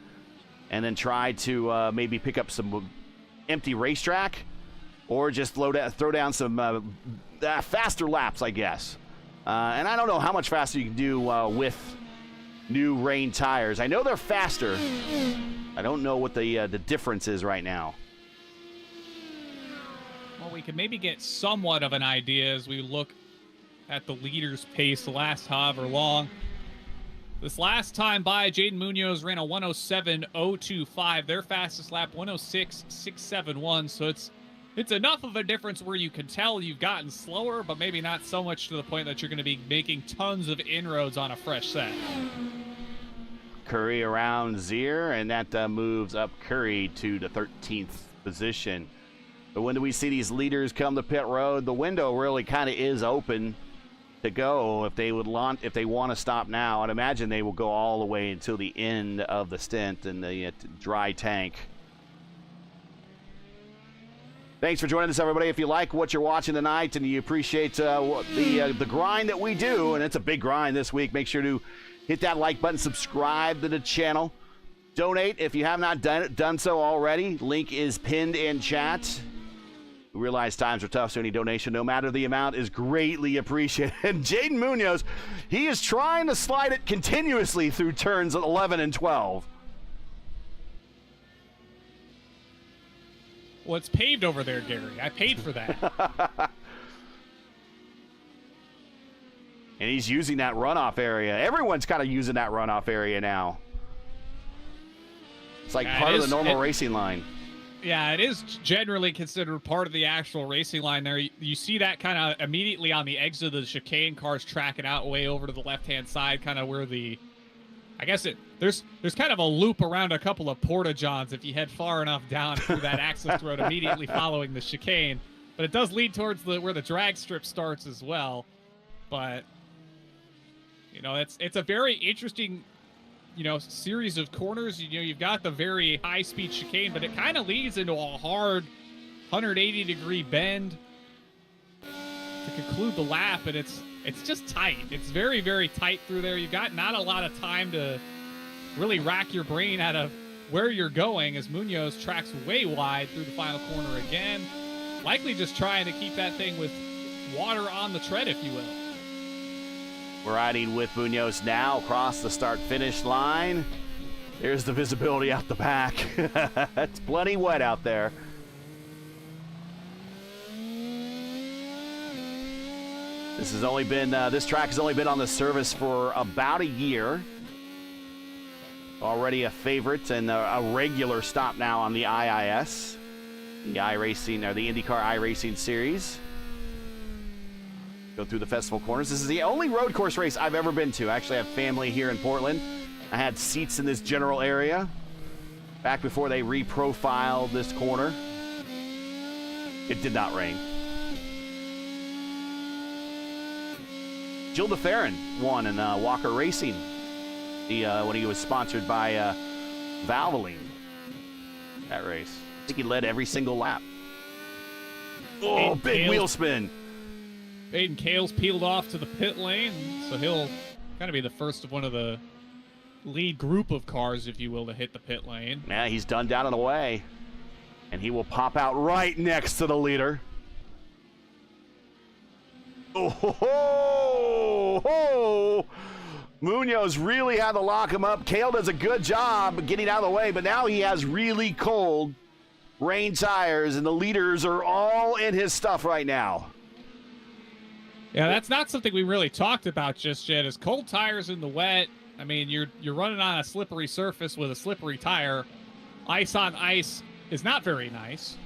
and then try to maybe pick up some empty racetrack or just throw down some faster laps, I guess. And I don't know how much faster you can do with new rain tires. I know they're faster. I don't know what the difference is right now. Well, we can maybe get somewhat of an idea as we look at the leader's pace the last however long. This last time by, Jaden Munoz ran a 107.025. Their fastest lap, 106.671. So it's enough of a difference where you can tell you've gotten slower, but maybe not so much to the point that you're going to be making tons of inroads on a fresh set. Curry around Zier, and that moves up Curry to the 13th position. But when do we see these leaders come to pit road? The window really kind of is open to go if they want to stop now. I'd imagine they will go all the way until the end of the stint in the dry tank. Thanks for joining us, everybody. If you like what you're watching tonight and you appreciate the grind that we do, and it's a big grind this week, make sure to hit that like button, subscribe to the channel, donate if you have not done so already. Link is pinned in chat. We realize times are tough, so any donation, no matter the amount, is greatly appreciated. And Jaden Munoz, he is trying to slide it continuously through turns 11 and 12. Well, it's paved over there, Gary. I paid for that. And he's using that runoff area. Everyone's kind of using that runoff area now. It's like part of the normal racing line. Yeah, it is generally considered part of the actual racing line there. You see that kind of immediately on the exit of the chicane, cars track it out way over to the left-hand side, kind of where the... I guess there's kind of a loop around a couple of porta-johns if you head far enough down through that access road immediately following the chicane. But it does lead towards where the drag strip starts as well. But, you know, it's a very interesting, you know, series of corners. You know, you've got the very high-speed chicane, but it kind of leads into a hard 180-degree bend to conclude the lap, and it's just tight. It's very, very tight through there. You've got not a lot of time to really rack your brain out of where you're going as Munoz tracks way wide through the final corner again. Likely just trying to keep that thing with water on the tread, if you will. We're riding with Munoz now across the start-finish line. There's the visibility out the back. It's plenty wet out there. This track has only been on the service for about a year. Already a favorite and a regular stop now on the IIS, the iRacing, or the INDYCAR iRacing Series. Go through the festival corners. This is the only road course race I've ever been to. Actually, I have family here in Portland. I had seats in this general area back before they reprofiled this corner. It did not rain. Jill DeFerrin won in Walker Racing when he was sponsored by Valvoline. That race. I think he led every single lap. Oh, big wheel spin. Aiden Kale's peeled off to the pit lane, so he'll kind of be the first of one of the lead group of cars, if you will, to hit the pit lane. Yeah, he's done down and away. And he will pop out right next to the leader. Oh, ho, ho, ho. Munoz really had to lock him up. Kale does a good job getting out of the way, but now he has really cold rain tires, and the leaders are all in his stuff right now. Yeah, that's not something we really talked about just yet, is cold tires in the wet. I mean, you're running on a slippery surface with a slippery tire. Ice on ice is not very nice.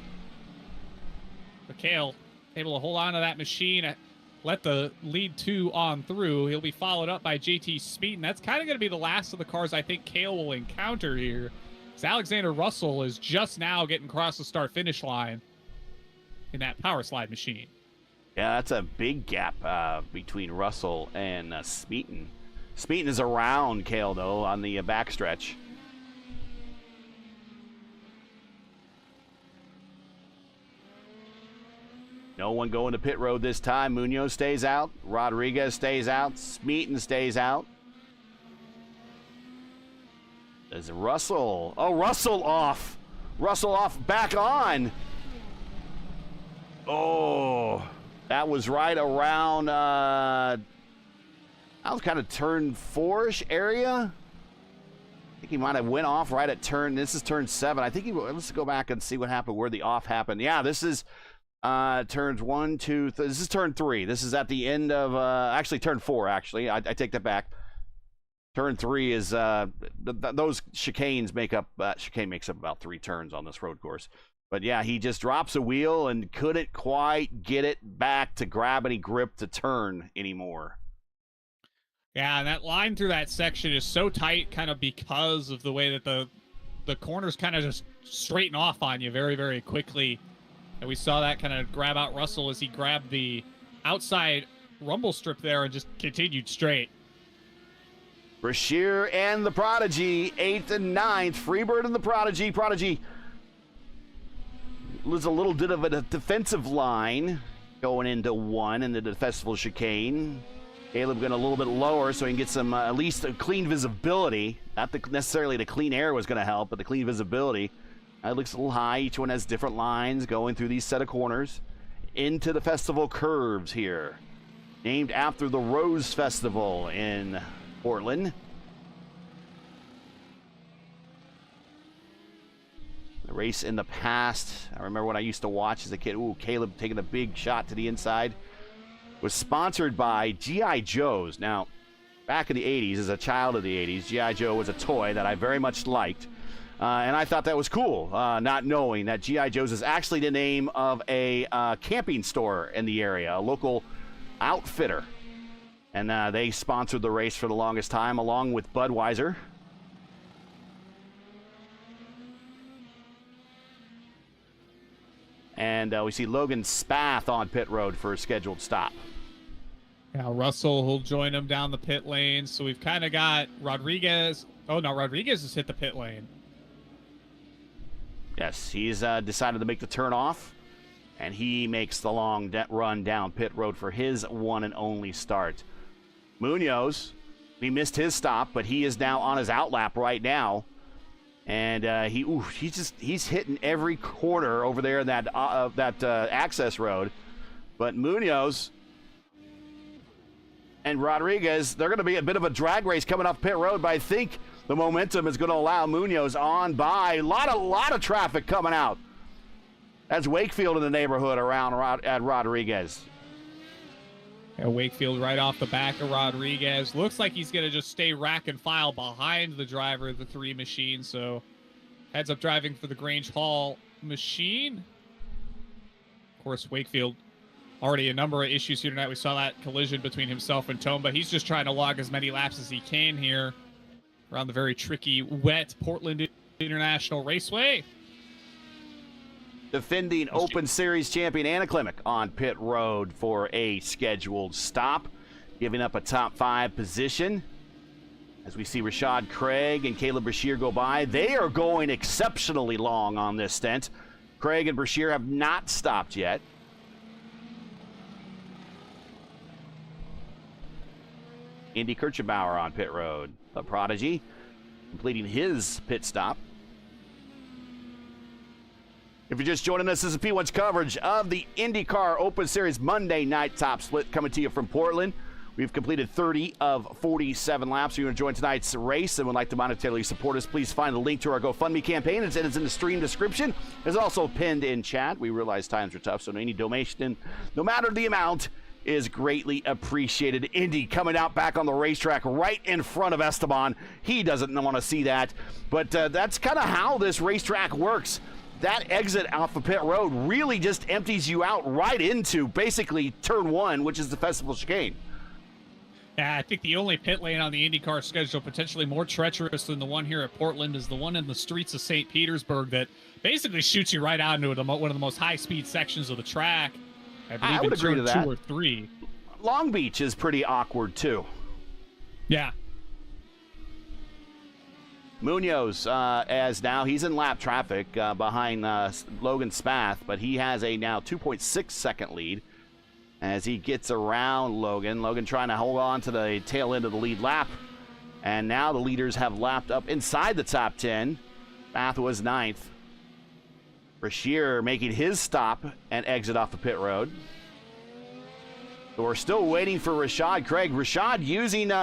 But Kale able to hold on to that machine, let the lead two on through. He'll be followed up by JT Smeaton. That's kind of going to be the last of the cars I think Kale will encounter here. So Alexander Russell is just now getting across the start-finish line in that power slide machine. Yeah, that's a big gap between Russell and Smeaton. Smeaton is around Kale, though, on the backstretch. No one going to pit road this time. Munoz stays out. Rodriguez stays out. Smeaton stays out. There's Russell. Oh, Russell off. Russell off, back on. Oh, that was right around, that was kind of turn 4-ish area. I think he might have went off right at this is turn 7. I think let's go back and see what happened, where the off happened. Yeah, this is turns 1, 2, this is turn 3. This is at the end of, actually turn 4, actually. I take that back. Turn 3 is, those chicanes make up, chicane makes up about 3 turns on this road course. But yeah, he just drops a wheel and couldn't quite get it back to grab any grip to turn anymore. Yeah, and that line through that section is so tight kind of because of the way that the corners kind of just straighten off on you very, very quickly. And we saw that kind of grab out Russell as he grabbed the outside rumble strip there and just continued straight. Brashear and the Prodigy, 8th and 9th. Freebird and the Prodigy. Prodigy was a little bit of a defensive line going into 1 in the festival chicane. Caleb going a little bit lower so he can get some at least a clean visibility. Not necessarily the clean air was going to help, but the clean visibility. It looks a little high. Each one has different lines going through these set of corners into the festival curves here. Named after the Rose Festival in Portland. The race in the past, I remember when I used to watch as a kid, ooh, Caleb taking a big shot to the inside, was sponsored by G.I. Joe's. Now, back in the 80s, as a child of the 80s, G.I. Joe was a toy that I very much liked. And I thought that was cool, not knowing that G.I. Joe's is actually the name of a camping store in the area, a local outfitter. And they sponsored the race for the longest time, along with Budweiser. And we see Logan Spath on pit road for a scheduled stop. Now Russell will join him down the pit lane. So we've kind of got Rodriguez. Oh, no, Rodriguez has hit the pit lane. Yes, he's decided to make the turn off. And he makes the long run down pit road for his one and only start. Munoz, he missed his stop, but he is now on his outlap right now. And he's hitting every corner over there in that access road. But Munoz and Rodriguez, they're going to be a bit of a drag race coming off pit road, but I think the momentum is going to allow Munoz on by. A lot of traffic coming out. That's Wakefield in the neighborhood around at Rodriguez. Yeah, Wakefield right off the back of Rodriguez. Looks like he's going to just stay rack and file behind the driver of the 3 machine. So heads up driving for the Grange Hall machine. Of course, Wakefield already a number of issues here tonight. We saw that collision between himself and Tomba. He's just trying to log as many laps as he can here around the very tricky, wet Portland International Raceway. Defending Open Series champion Anna Klimek on pit road for a scheduled stop, giving up a top 5 position. As we see Rashad Craig and Caleb Brashear go by, they are going exceptionally long on this stint. Craig and Brashear have not stopped yet. Andy Kirchenbauer on pit road, a prodigy, completing his pit stop. If you're just joining us, this is P1's coverage of the IndyCar Open Series Monday night top split coming to you from Portland. We've completed 30 of 47 laps. If you want to join tonight's race and would like to monetarily support us, please find the link to our GoFundMe campaign. It's in the stream description. It's also pinned in chat. We realize times are tough, so any donation, no matter the amount, is greatly appreciated. Indy coming out back on the racetrack right in front of Esteban. He doesn't want to see that, but that's kind of how this racetrack works. That exit off of pit road really just empties you out right into basically turn 1, which is the festival chicane. Yeah, I think the only pit lane on the IndyCar schedule potentially more treacherous than the one here at Portland is the one in the streets of St. Petersburg that basically shoots you right out into one of the most high-speed sections of the track. I would agree to that. 2 or 3. Long Beach is pretty awkward, too. Yeah. Munoz, as now he's in lap traffic behind Logan Spath, but he has a now 2.6 second lead as he gets around Logan. Logan trying to hold on to the tail end of the lead lap, and now the leaders have lapped up inside the top 10. Spath was 9th. Brashear making his stop and exit off the pit road. So we're still waiting for Rashad Craig. Rashad using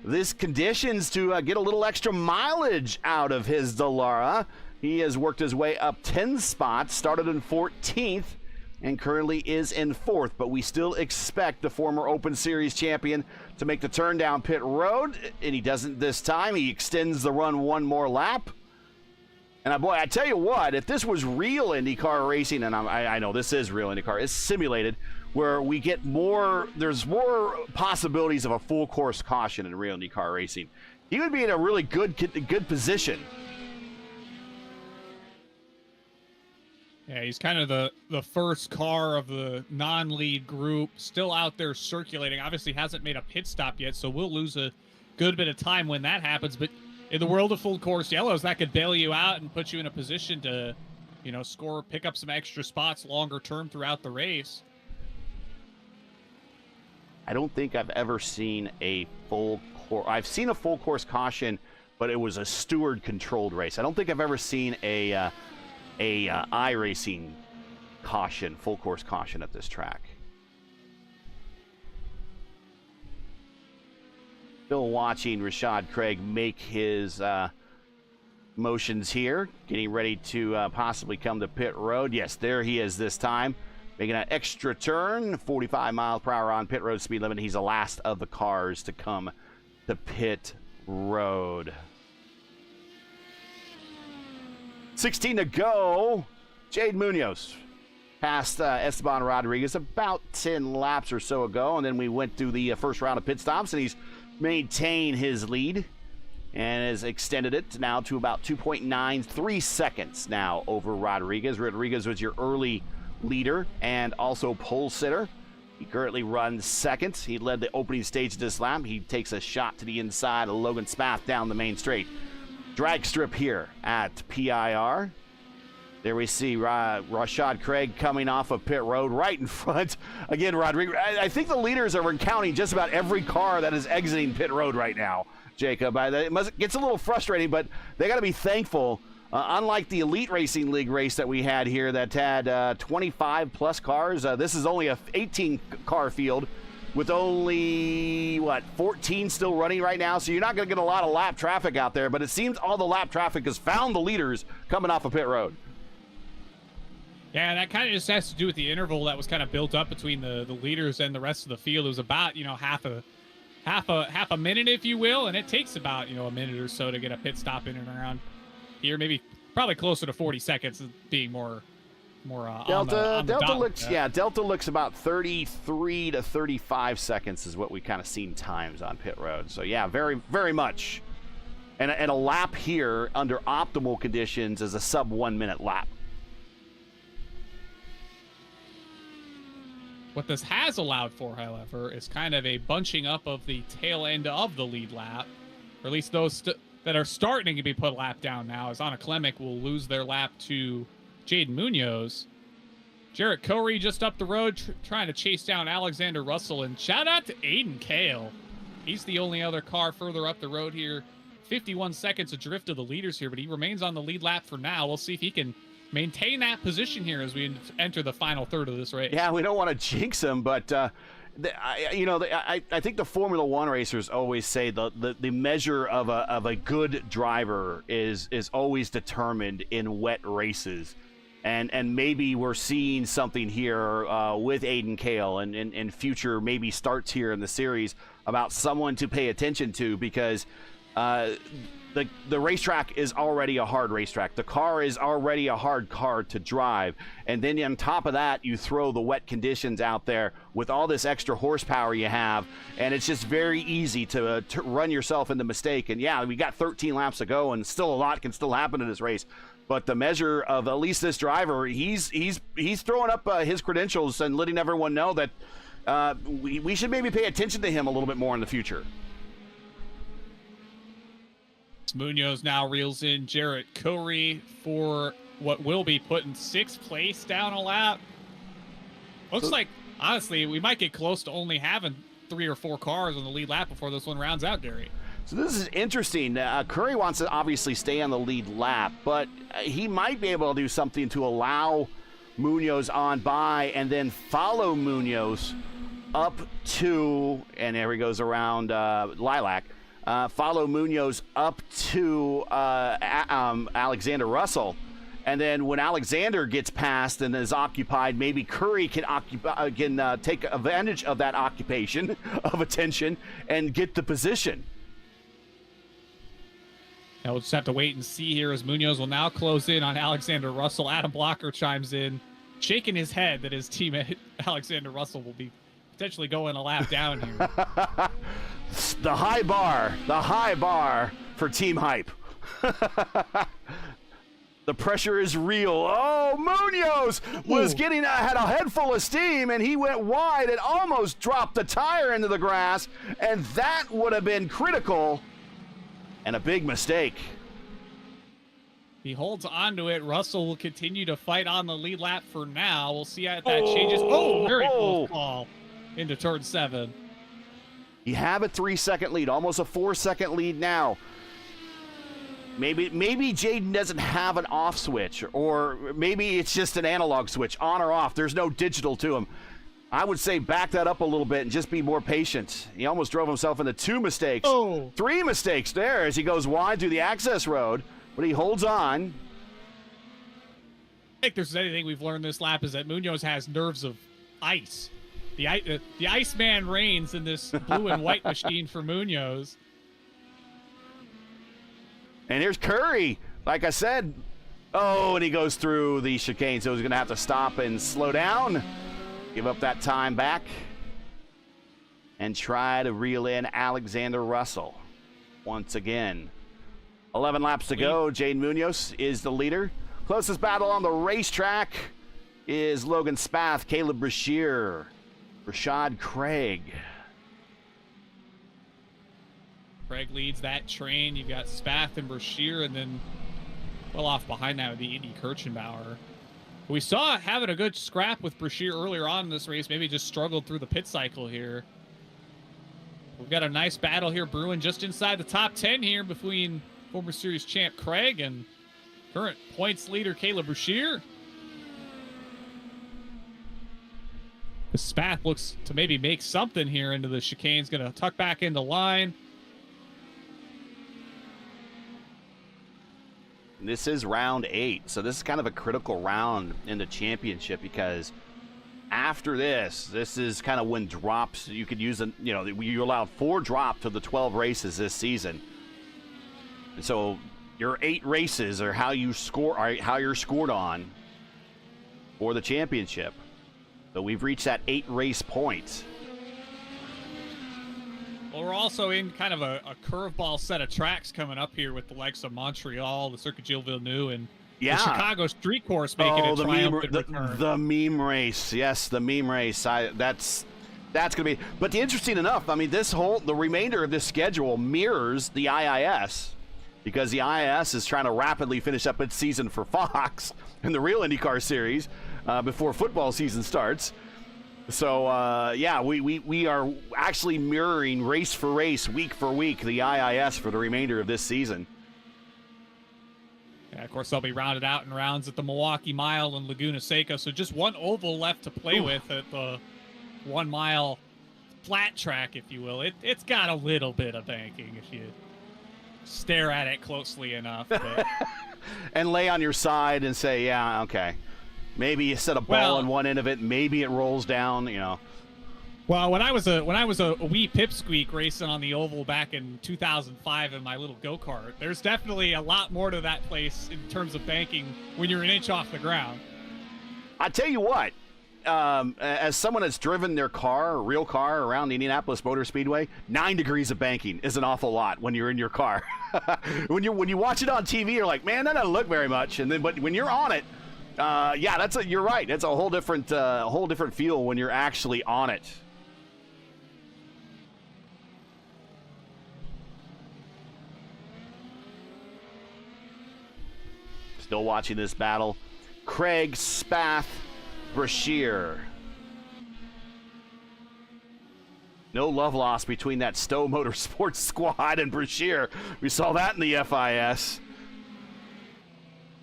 these conditions to get a little extra mileage out of his Dallara. He has worked his way up 10 spots, started in 14th, and currently is in 4th. But we still expect the former Open Series champion to make the turn down pit road, and he doesn't this time. He extends the run 1 more lap. And boy, I tell you what, if this was real IndyCar racing, and I know this is real IndyCar, it's simulated, where we get there's more possibilities of a full course caution in real IndyCar racing. He would be in a really good position. Yeah, he's kind of the first car of the non-lead group, still out there circulating. Obviously hasn't made a pit stop yet, so we'll lose a good bit of time when that happens. But in the world of full course yellows, that could bail you out and put you in a position to, score, pick up some extra spots longer term throughout the race. I don't think I've ever seen a full course. I've seen a full course caution, but it was a steward controlled race. I don't think I've ever seen a iRacing caution, full course caution at this track. Still watching Rashad Craig make his motions here, getting ready to possibly come to pit road. Yes, there he is this time, making an extra turn, 45 miles per hour on pit road speed limit. He's the last of the cars to come to pit road. 16 to go. Jade Munoz passed Esteban Rodriguez about 10 laps or so ago, and then we went through the first round of pit stops, and he's maintained his lead and has extended it now to about 2.93 seconds now over Rodriguez. Rodriguez was your early leader and also pole sitter. He currently runs second. He led the opening stage of this lap. He takes a shot to the inside of Logan Spath down the main straight. Drag strip here at PIR. There we see Rashad Craig coming off of pit road right in front. Again, Rodriguez. I think the leaders are recounting just about every car that is exiting pit road right now, Jacob. It gets a little frustrating, but they got to be thankful. Unlike the Elite Racing League race that we had here that had 25-plus cars, this is only a 18-car field with only, 14 still running right now. So you're not going to get a lot of lap traffic out there, but it seems all the lap traffic has found the leaders coming off of pit road. Yeah, that kind of just has to do with the interval that was kind of built up between the leaders and the rest of the field. It was about, half a minute, if you will, and it takes about, a minute or so to get a pit stop in and around here. Maybe probably closer to 40 seconds, being more Delta looks Delta looks about 33 to 35 seconds is what we kind of seen times on pit road. So yeah, very, very much. And a lap here under optimal conditions is a sub 1 minute lap. What this has allowed for, however, is kind of a bunching up of the tail end of the lead lap, or at least those that are starting to be put lap down now, as Anna Klemek will lose their lap to Jaden Munoz. Jarrett Corey just up the road trying to chase down Alexander Russell, and shout out to Aiden Kale. He's the only other car further up the road here. 51 seconds adrift of the leaders here, but he remains on the lead lap for now. We'll see if he can maintain that position here as we enter the final third of this race. Yeah, we don't want to jinx him, but I think the Formula One racers always say the measure of a good driver is always determined in wet races, and maybe we're seeing something here with Aiden Kale and future maybe starts here in the series about someone to pay attention to, because the racetrack is already a hard racetrack. The car is already a hard car to drive. And then on top of that, you throw the wet conditions out there with all this extra horsepower you have. And it's just very easy to run yourself into mistake. And yeah, we got 13 laps to go, and still a lot can still happen in this race. But the measure of at least this driver, he's throwing up his credentials and letting everyone know that we should maybe pay attention to him a little bit more in the future. Munoz now reels in Jarrett Corey for what will be put in 6th place down a lap. Looks like, honestly, we might get close to only having 3 or 4 cars on the lead lap before this one rounds out, Gary. So this is interesting. Curry wants to obviously stay on the lead lap, but he might be able to do something to allow Munoz on by and then follow Munoz up to, and there he goes around Lilac, follow Munoz up to Alexander Russell. And then when Alexander gets past and is occupied, maybe Curry can take advantage of that occupation of attention and get the position. Now we'll just have to wait and see here as Munoz will now close in on Alexander Russell. Adam Blocker chimes in, shaking his head that his teammate Alexander Russell will be potentially going a lap down here. The high bar for team hype. The pressure is real. Oh, Munoz had a head full of steam, and he went wide and almost dropped the tire into the grass, and that would have been critical and a big mistake. He holds onto it. Russell will continue to fight on the lead lap for now. We'll see how that changes. Very close call into turn 7. You have a 3-second lead, almost a 4-second lead now. Maybe Jaden doesn't have an off switch, or maybe it's just an analog switch, on or off. There's no digital to him. I would say back that up a little bit and just be more patient. He almost drove himself into 2 mistakes. 3 mistakes there as he goes wide through the access road, but he holds on. I think there's anything we've learned this lap is that Munoz has nerves of ice. The Iceman reigns in this blue and white machine for Munoz. And here's Curry. Like I said, and he goes through the chicane, so he's going to have to stop and slow down, give up that time back, and try to reel in Alexander Russell once again. 11 laps to go. Jaden Munoz is the leader. Closest battle on the racetrack is Logan Spath, Caleb Brashear, Rashad Craig. Craig leads that train. You've got Spath and Brashear, and then well off behind that would be Indy Kirchenbauer. We saw having a good scrap with Brashear earlier on in this race. Maybe just struggled through the pit cycle here. We've got a nice battle here brewing just inside the top 10 here between former series champ Craig and current points leader Caleb Brashear. Spath looks to maybe make something here into the chicane's going to tuck back into line. This is round 8, so this is kind of a critical round in the championship because after this is kind of when drops, you could use, you allowed 4 drops of the 12 races this season. And so your 8 races are how you score, how you're scored on for the championship. So we've reached that 8 race point. Well, we're also in kind of a curveball set of tracks coming up here with the likes of Montreal, the Circuit Gilles Villeneuve, and the Chicago Street Course making a triumphant return. The meme race. Yes, the meme race. That's going to be. But interesting enough, I mean, the remainder of this schedule mirrors the IIS because the IIS is trying to rapidly finish up its season for Fox in the real INDYCAR Series before football season starts. So, we are actually mirroring race for race, week for week, the IIS for the remainder of this season. Yeah, of course, they'll be rounded out in rounds at the Milwaukee Mile and Laguna Seca. So just one oval left to play with at the 1 mile flat track, if you will. It's got a little bit of banking if you stare at it closely enough. But... and lay on your side and say, yeah, okay. Maybe you set a ball on one end of it. Maybe it rolls down, Well, when I was a wee pipsqueak racing on the oval back in 2005 in my little go-kart, there's definitely a lot more to that place in terms of banking when you're an inch off the ground. I tell you what, as someone that's driven their real car around the Indianapolis Motor Speedway, 9 degrees of banking is an awful lot when you're in your car. when you watch it on TV, you're like, man, that doesn't look very much. But when you're on it, you're right. It's a whole different feel when you're actually on it. Still watching this battle. Craig, Spath, Brashear. No love lost between that Stowe Motorsports squad and Brashear. We saw that in the FIS.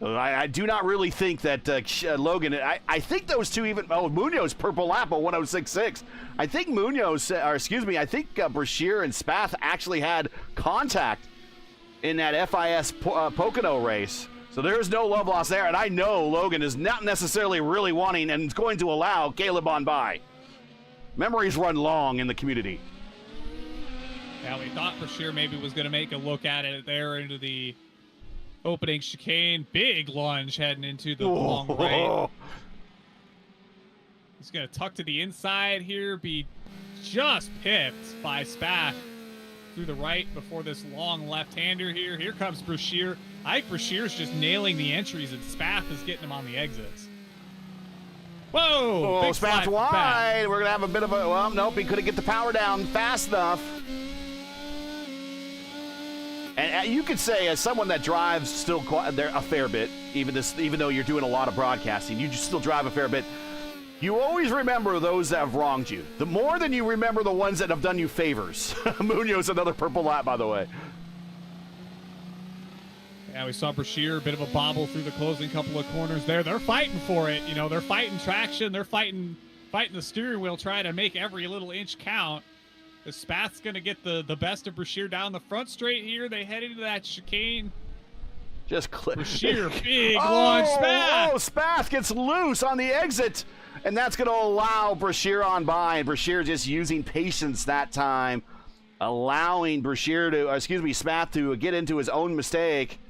I do not really think that Logan, I think those two even, Munoz purple lap of 106.6. I think I think Brashear and Spath actually had contact in that FIS Pocono race. So there's no love lost there, and I know Logan is not necessarily really wanting and is going to allow Caleb on by. Memories run long in the community. Yeah, we thought Brashear maybe was going to make a look at it there into the opening chicane. Big lunge heading into the long right. He's going to tuck to the inside here, be just pipped by Spath through the right before this long left-hander here. Here comes Brashear. I think Brashear's just nailing the entries, and Spath is getting him on the exits. Whoa! Big Spath wide. We're going to have a bit of a... Well, nope, he couldn't get the power down fast enough. And you could say, as someone that drives still a fair bit, even though you're doing a lot of broadcasting, you just still drive a fair bit. You always remember those that have wronged you. The more than you remember the ones that have done you favors. Munoz, another purple lap, by the way. Yeah, we saw Brashear, a bit of a bobble through the closing couple of corners there. They're fighting for it. They're fighting traction. They're fighting the steering wheel, trying to make every little inch count. The Spath's going to get the best of Brashear down the front straight here. They head into that chicane. Just clip. Brashear, big launch. Spath. Spath gets loose on the exit, and that's going to allow Brashear on by. And Brashear just using patience that time, allowing Spath to get into his own mistake,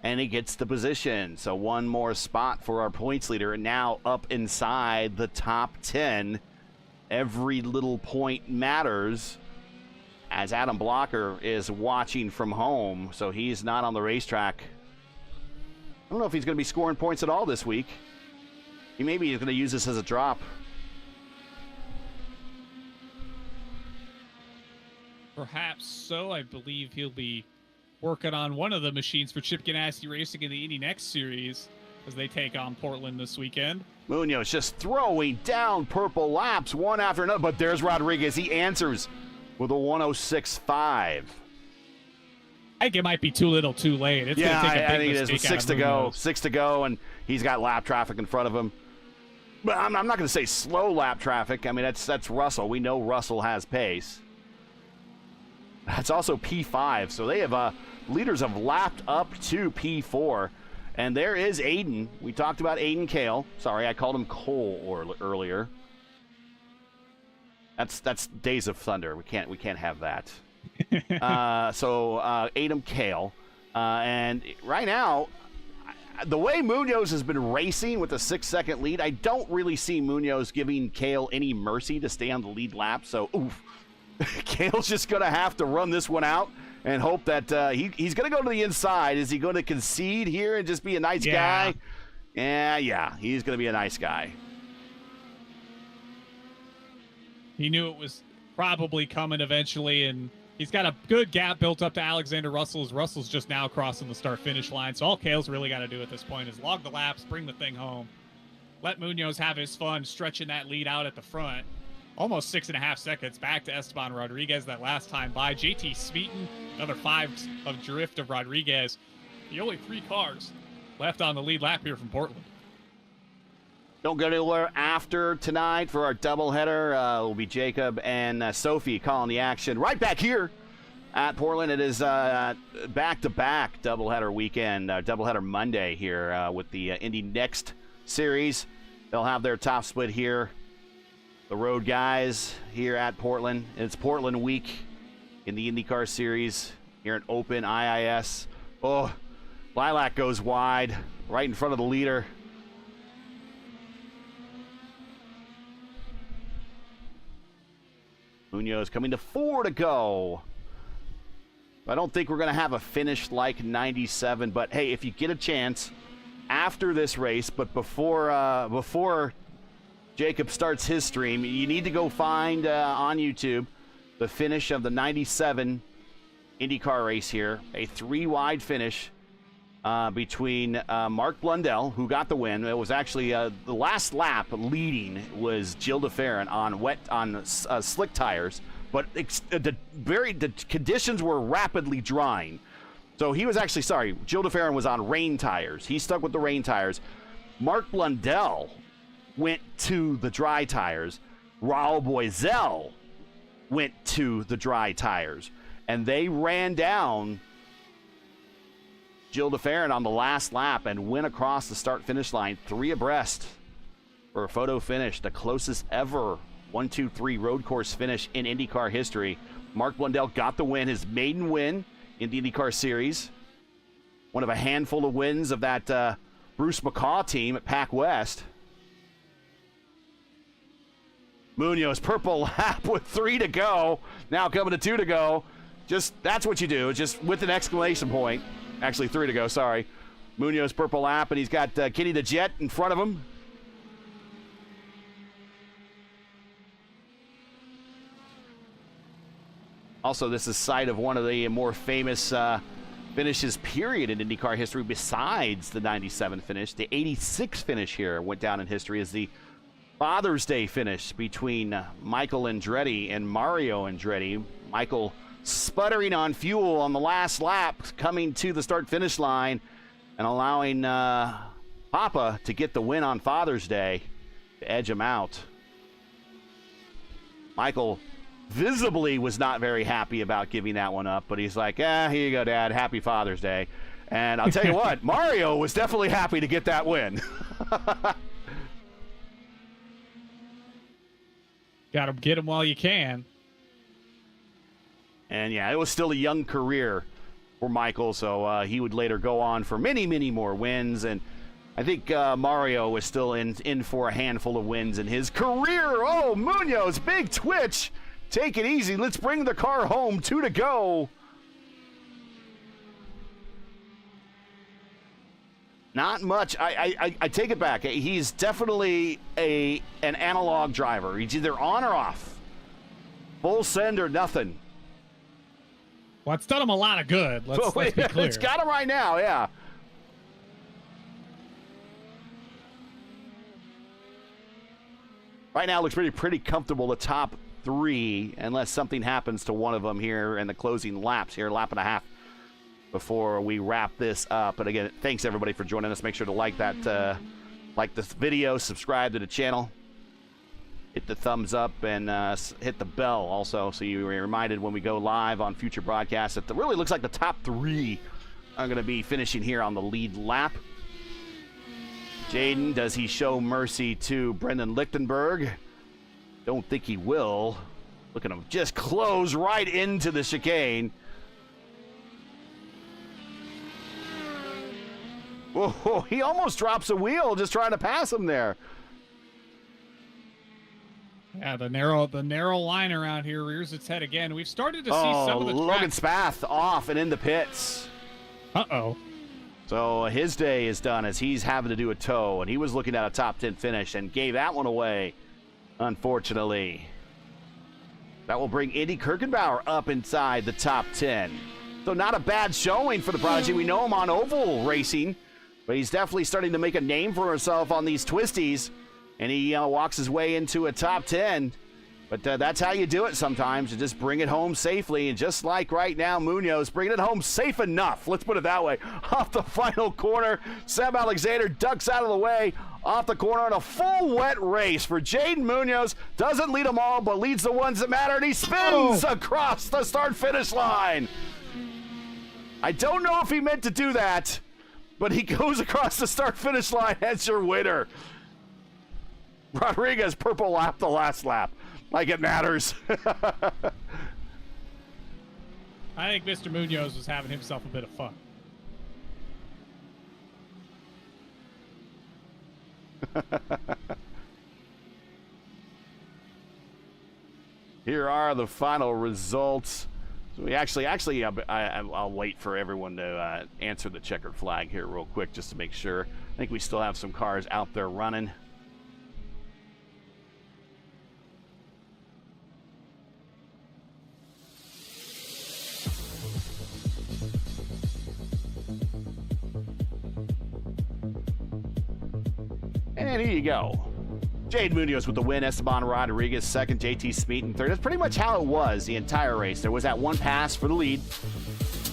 and he gets the position. So one more spot for our points leader, and now up inside the top 10. Every little point matters, as Adam Blocker is watching from home, so he's not on the racetrack. I don't know if he's going to be scoring points at all this week. Maybe he's going to use this as a drop. Perhaps so. I believe he'll be working on one of the machines for Chip Ganassi Racing in the Indy Next Series as they take on Portland this weekend. Munoz just throwing down purple laps one after another, but there's Rodriguez. He answers with a 106.5. I think it might be too little too late. It's yeah, gonna take a big I think it is with 6 to go. 6 to go, and he's got lap traffic in front of him. But I'm not going to say slow lap traffic. I mean, that's Russell. We know Russell has pace. That's also P5. So they have leaders have lapped up to P4. And there is Aiden. We talked about Aiden Kale. Sorry, I called him Cole earlier. That's Days of Thunder. We can't have that. So Adam Kale. And right now, the way Munoz has been racing with a 6-second lead, I don't really see Munoz giving Kale any mercy to stay on the lead lap. So, oof. Kale's just going to have to run this one out and hope that he's going to go to the inside. Is he going to concede here and just be a nice guy? Yeah, he's going to be a nice guy. He knew it was probably coming eventually, and he's got a good gap built up to Alexander Russell's. Russell's just now crossing the start-finish line, so all Kale's really got to do at this point is log the laps, bring the thing home, let Munoz have his fun stretching that lead out at the front. Almost 6.5 seconds back to Esteban Rodriguez that last time by. JT Smeaton, another 5 of drift of Rodriguez. The only 3 cars left on the lead lap here from Portland. Don't go anywhere after tonight for our doubleheader. It will be Jacob and Sophie calling the action right back here at Portland. It is back-to-back doubleheader weekend, doubleheader Monday here with the Indy Next Series. They'll have their top split here. The road guys here at Portland. It's Portland week in the INDYCAR Series here at Open IIS. Oh, Lilac goes wide right in front of the leader. Munoz coming to 4 to go. I don't think we're going to have a finish like 97, but hey, if you get a chance after this race, but before Jacob starts his stream, you need to go find on YouTube the finish of the 97 IndyCar race here. A 3-wide finish between Mark Blundell, who got the win. It was actually the last lap leading was Gilles de Ferran on slick tires, but the conditions were rapidly drying. So he was actually, Gilles de Ferran was on rain tires. He stuck with the rain tires. Mark Blundell went to the dry tires. Raul Boisel went to the dry tires. And they ran down Gilles de Ferran on the last lap and went across the start-finish line 3 abreast for a photo finish, the closest ever 1-2-3 road course finish in IndyCar history. Mark Blundell got the win, his maiden win in the IndyCar Series. One of a handful of wins of that Bruce McCaw team at Pac West. Munoz, purple lap with 3 to go. Now coming to 2 to go. That's what you do, just with an exclamation point. Actually, 3 to go, sorry. Munoz, purple lap, and he's got Kitty the Jet in front of him. Also, this is site of one of the more famous finishes, period, in IndyCar history besides the 97 finish. The 86 finish here went down in history as the Father's Day finish between Michael Andretti and Mario Andretti. Michael sputtering on fuel on the last lap, coming to the start-finish line and allowing Papa to get the win on Father's Day to edge him out. Michael visibly was not very happy about giving that one up, but he's like, here you go, Dad. Happy Father's Day. And I'll tell you what, Mario was definitely happy to get that win. Got to get him while you can. And yeah, it was still a young career for Michael, so he would later go on for many, many more wins. And I think Mario was still in for a handful of wins in his career. Oh, Munoz, big twitch. Take it easy. Let's bring the car home. 2 to go. Not much. I take it back. He's definitely an analog driver. He's either on or off. Full send or nothing. Well, it's done him a lot of good. Let's be clear. It's got him right now, yeah. Right now, it looks pretty comfortable, the top 3, unless something happens to one of them here in the closing laps here, lap and a half before we wrap this up. But again, thanks everybody for joining us. Make sure to like that like this video, subscribe to the channel, hit the thumbs up, and hit the bell also so you're reminded when we go live on future broadcasts. It really looks like the top 3 are going to be finishing here on the lead lap. Jaden, does he show mercy to Brendan Lichtenberg? Don't think he will. Look at him just close right into the chicane. Whoa, he almost drops a wheel just trying to pass him there. Yeah, the narrow line around here rears its head again. We've started to see some of the Logan Spath off and in the pits. Uh-oh. So his day is done as he's having to do a tow, and he was looking at a top 10 finish and gave that one away, unfortunately. That will bring Indy Kirkenbauer up inside the top 10. So not a bad showing for the Prodigy. We know him on oval racing, but he's definitely starting to make a name for himself on these twisties, and he walks his way into a top 10. But that's how you do it sometimes. You just bring it home safely. And just like right now, Munoz bringing it home safe enough. Let's put it that way. Off the final corner, Seb Alexander ducks out of the way. Off the corner in a full wet race for Jaden Munoz. Doesn't lead them all, but leads the ones that matter. And he spins across the start-finish line. I don't know if he meant to do that, but he goes across the start-finish line as your winner. Rodriguez purple lap the last lap. Like it matters. I think Mr. Munoz was having himself a bit of fun. Here are the final results. So we actually, I'll wait for everyone to answer the checkered flag here real quick just to make sure. I think we still have some cars out there running. And here you go. Jade Munoz with the win, Esteban Rodriguez second, JT Smeaton third. That's pretty much how it was the entire race. There was that one pass for the lead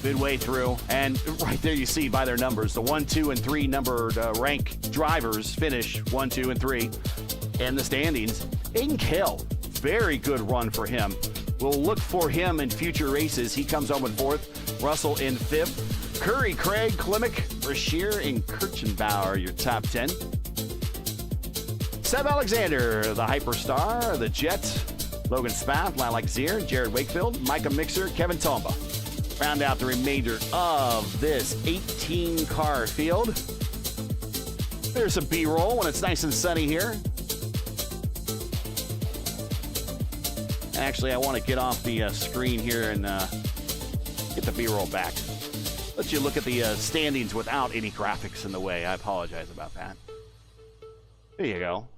midway through, and right there you see by their numbers, the 1, 2, and 3 numbered rank drivers finish 1, 2, and 3 in the standings. Aiden Kale, very good run for him. We'll look for him in future races. He comes home in 4th, Russell in 5th. Curry, Craig, Klimek, Brashear, and Kirchenbauer, your top 10. Seb Alexander, the Hyperstar, the Jet, Logan Spath, Lilac Zier, Jared Wakefield, Micah Mixer, Kevin Tomba. Round out the remainder of this 18-car field. There's some B-roll when it's nice and sunny here. Actually, I want to get off the screen here and get the B-roll back. Let you look at the standings without any graphics in the way. I apologize about that. There you go.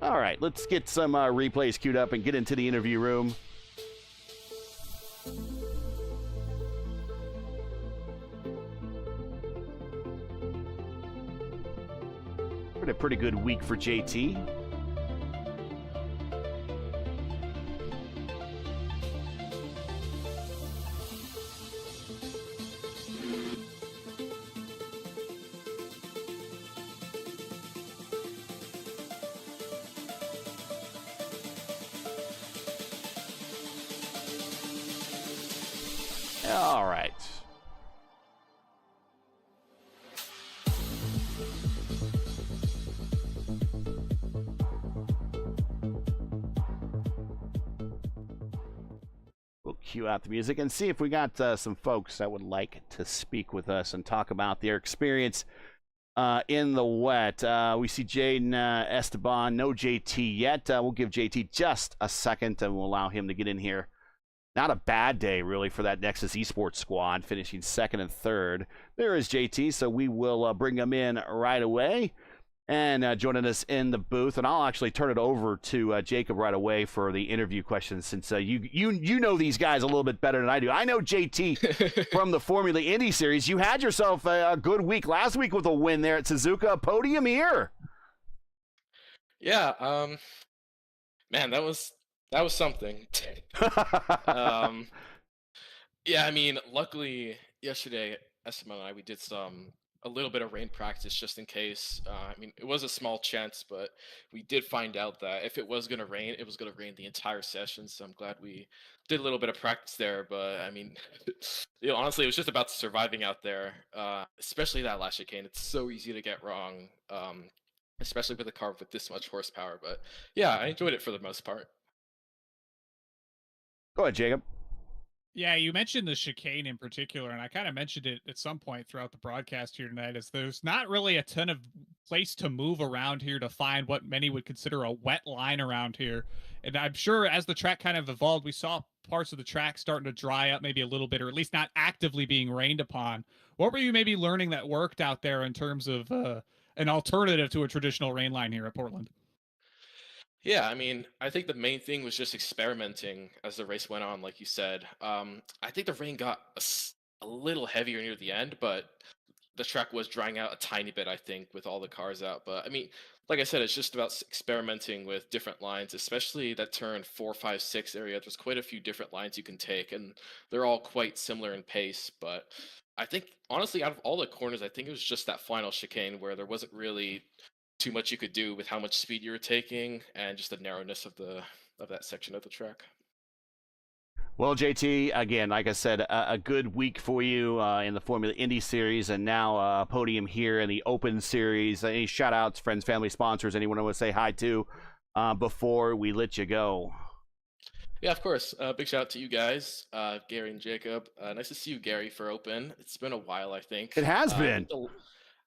All right, let's get some replays queued up and get into the interview room. Been a pretty good week for JT. All right. We'll cue out the music and see if we got some folks that would like to speak with us and talk about their experience in the wet. We see Jaden Esteban, no JT yet. We'll give JT just a second and we'll allow him to get in here. Not a bad day, really, for that Nexus Esports squad, finishing 2nd and 3rd. There is JT, so we will bring him in right away. And joining us in the booth, and I'll actually turn it over to Jacob right away for the interview questions, since you know these guys a little bit better than I do. I know JT from the Formula Indy Series. You had yourself a good week last week with a win there at Suzuka. Podium here. Yeah, man, that was something. Yeah, I mean, luckily yesterday Esteban and I, we did a little bit of rain practice just in case. I mean, it was a small chance, but we did find out that if it was gonna rain, it was gonna rain the entire session. So I'm glad we did a little bit of practice there. But I mean, honestly, it was just about surviving out there, especially that last chicane. It's so easy to get wrong, especially with a car with this much horsepower. But yeah, I enjoyed it for the most part. Go ahead, Jacob. Yeah, you mentioned the chicane in particular, and I kind of mentioned it at some point throughout the broadcast here tonight, is there's not really a ton of place to move around here to find what many would consider a wet line around here. And I'm sure as the track kind of evolved, we saw parts of the track starting to dry up maybe a little bit, or at least not actively being rained upon. What were you maybe learning that worked out there in terms of an alternative to a traditional rain line here at Portland? Yeah, I mean, I think the main thing was just experimenting as the race went on, like you said. I think the rain got a little heavier near the end, but the track was drying out a tiny bit, I think, with all the cars out. But I mean, like I said, it's just about experimenting with different lines, especially that turn 4, 5, 6 area. There's quite a few different lines you can take, and they're all quite similar in pace. But I think, honestly, out of all the corners, I think it was just that final chicane where there wasn't really too much you could do with how much speed you were taking and just the narrowness of that section of the track. Well, JT, again, like I said, a good week for you in the Formula Indy Series, and now a podium here in the Open Series. Any shout-outs, friends, family, sponsors, anyone I want to say hi to before we let you go? Yeah, of course. Big shout out to you guys, Gary and Jacob. Nice to see you, Gary, for Open. It's been a while, I think. It has been.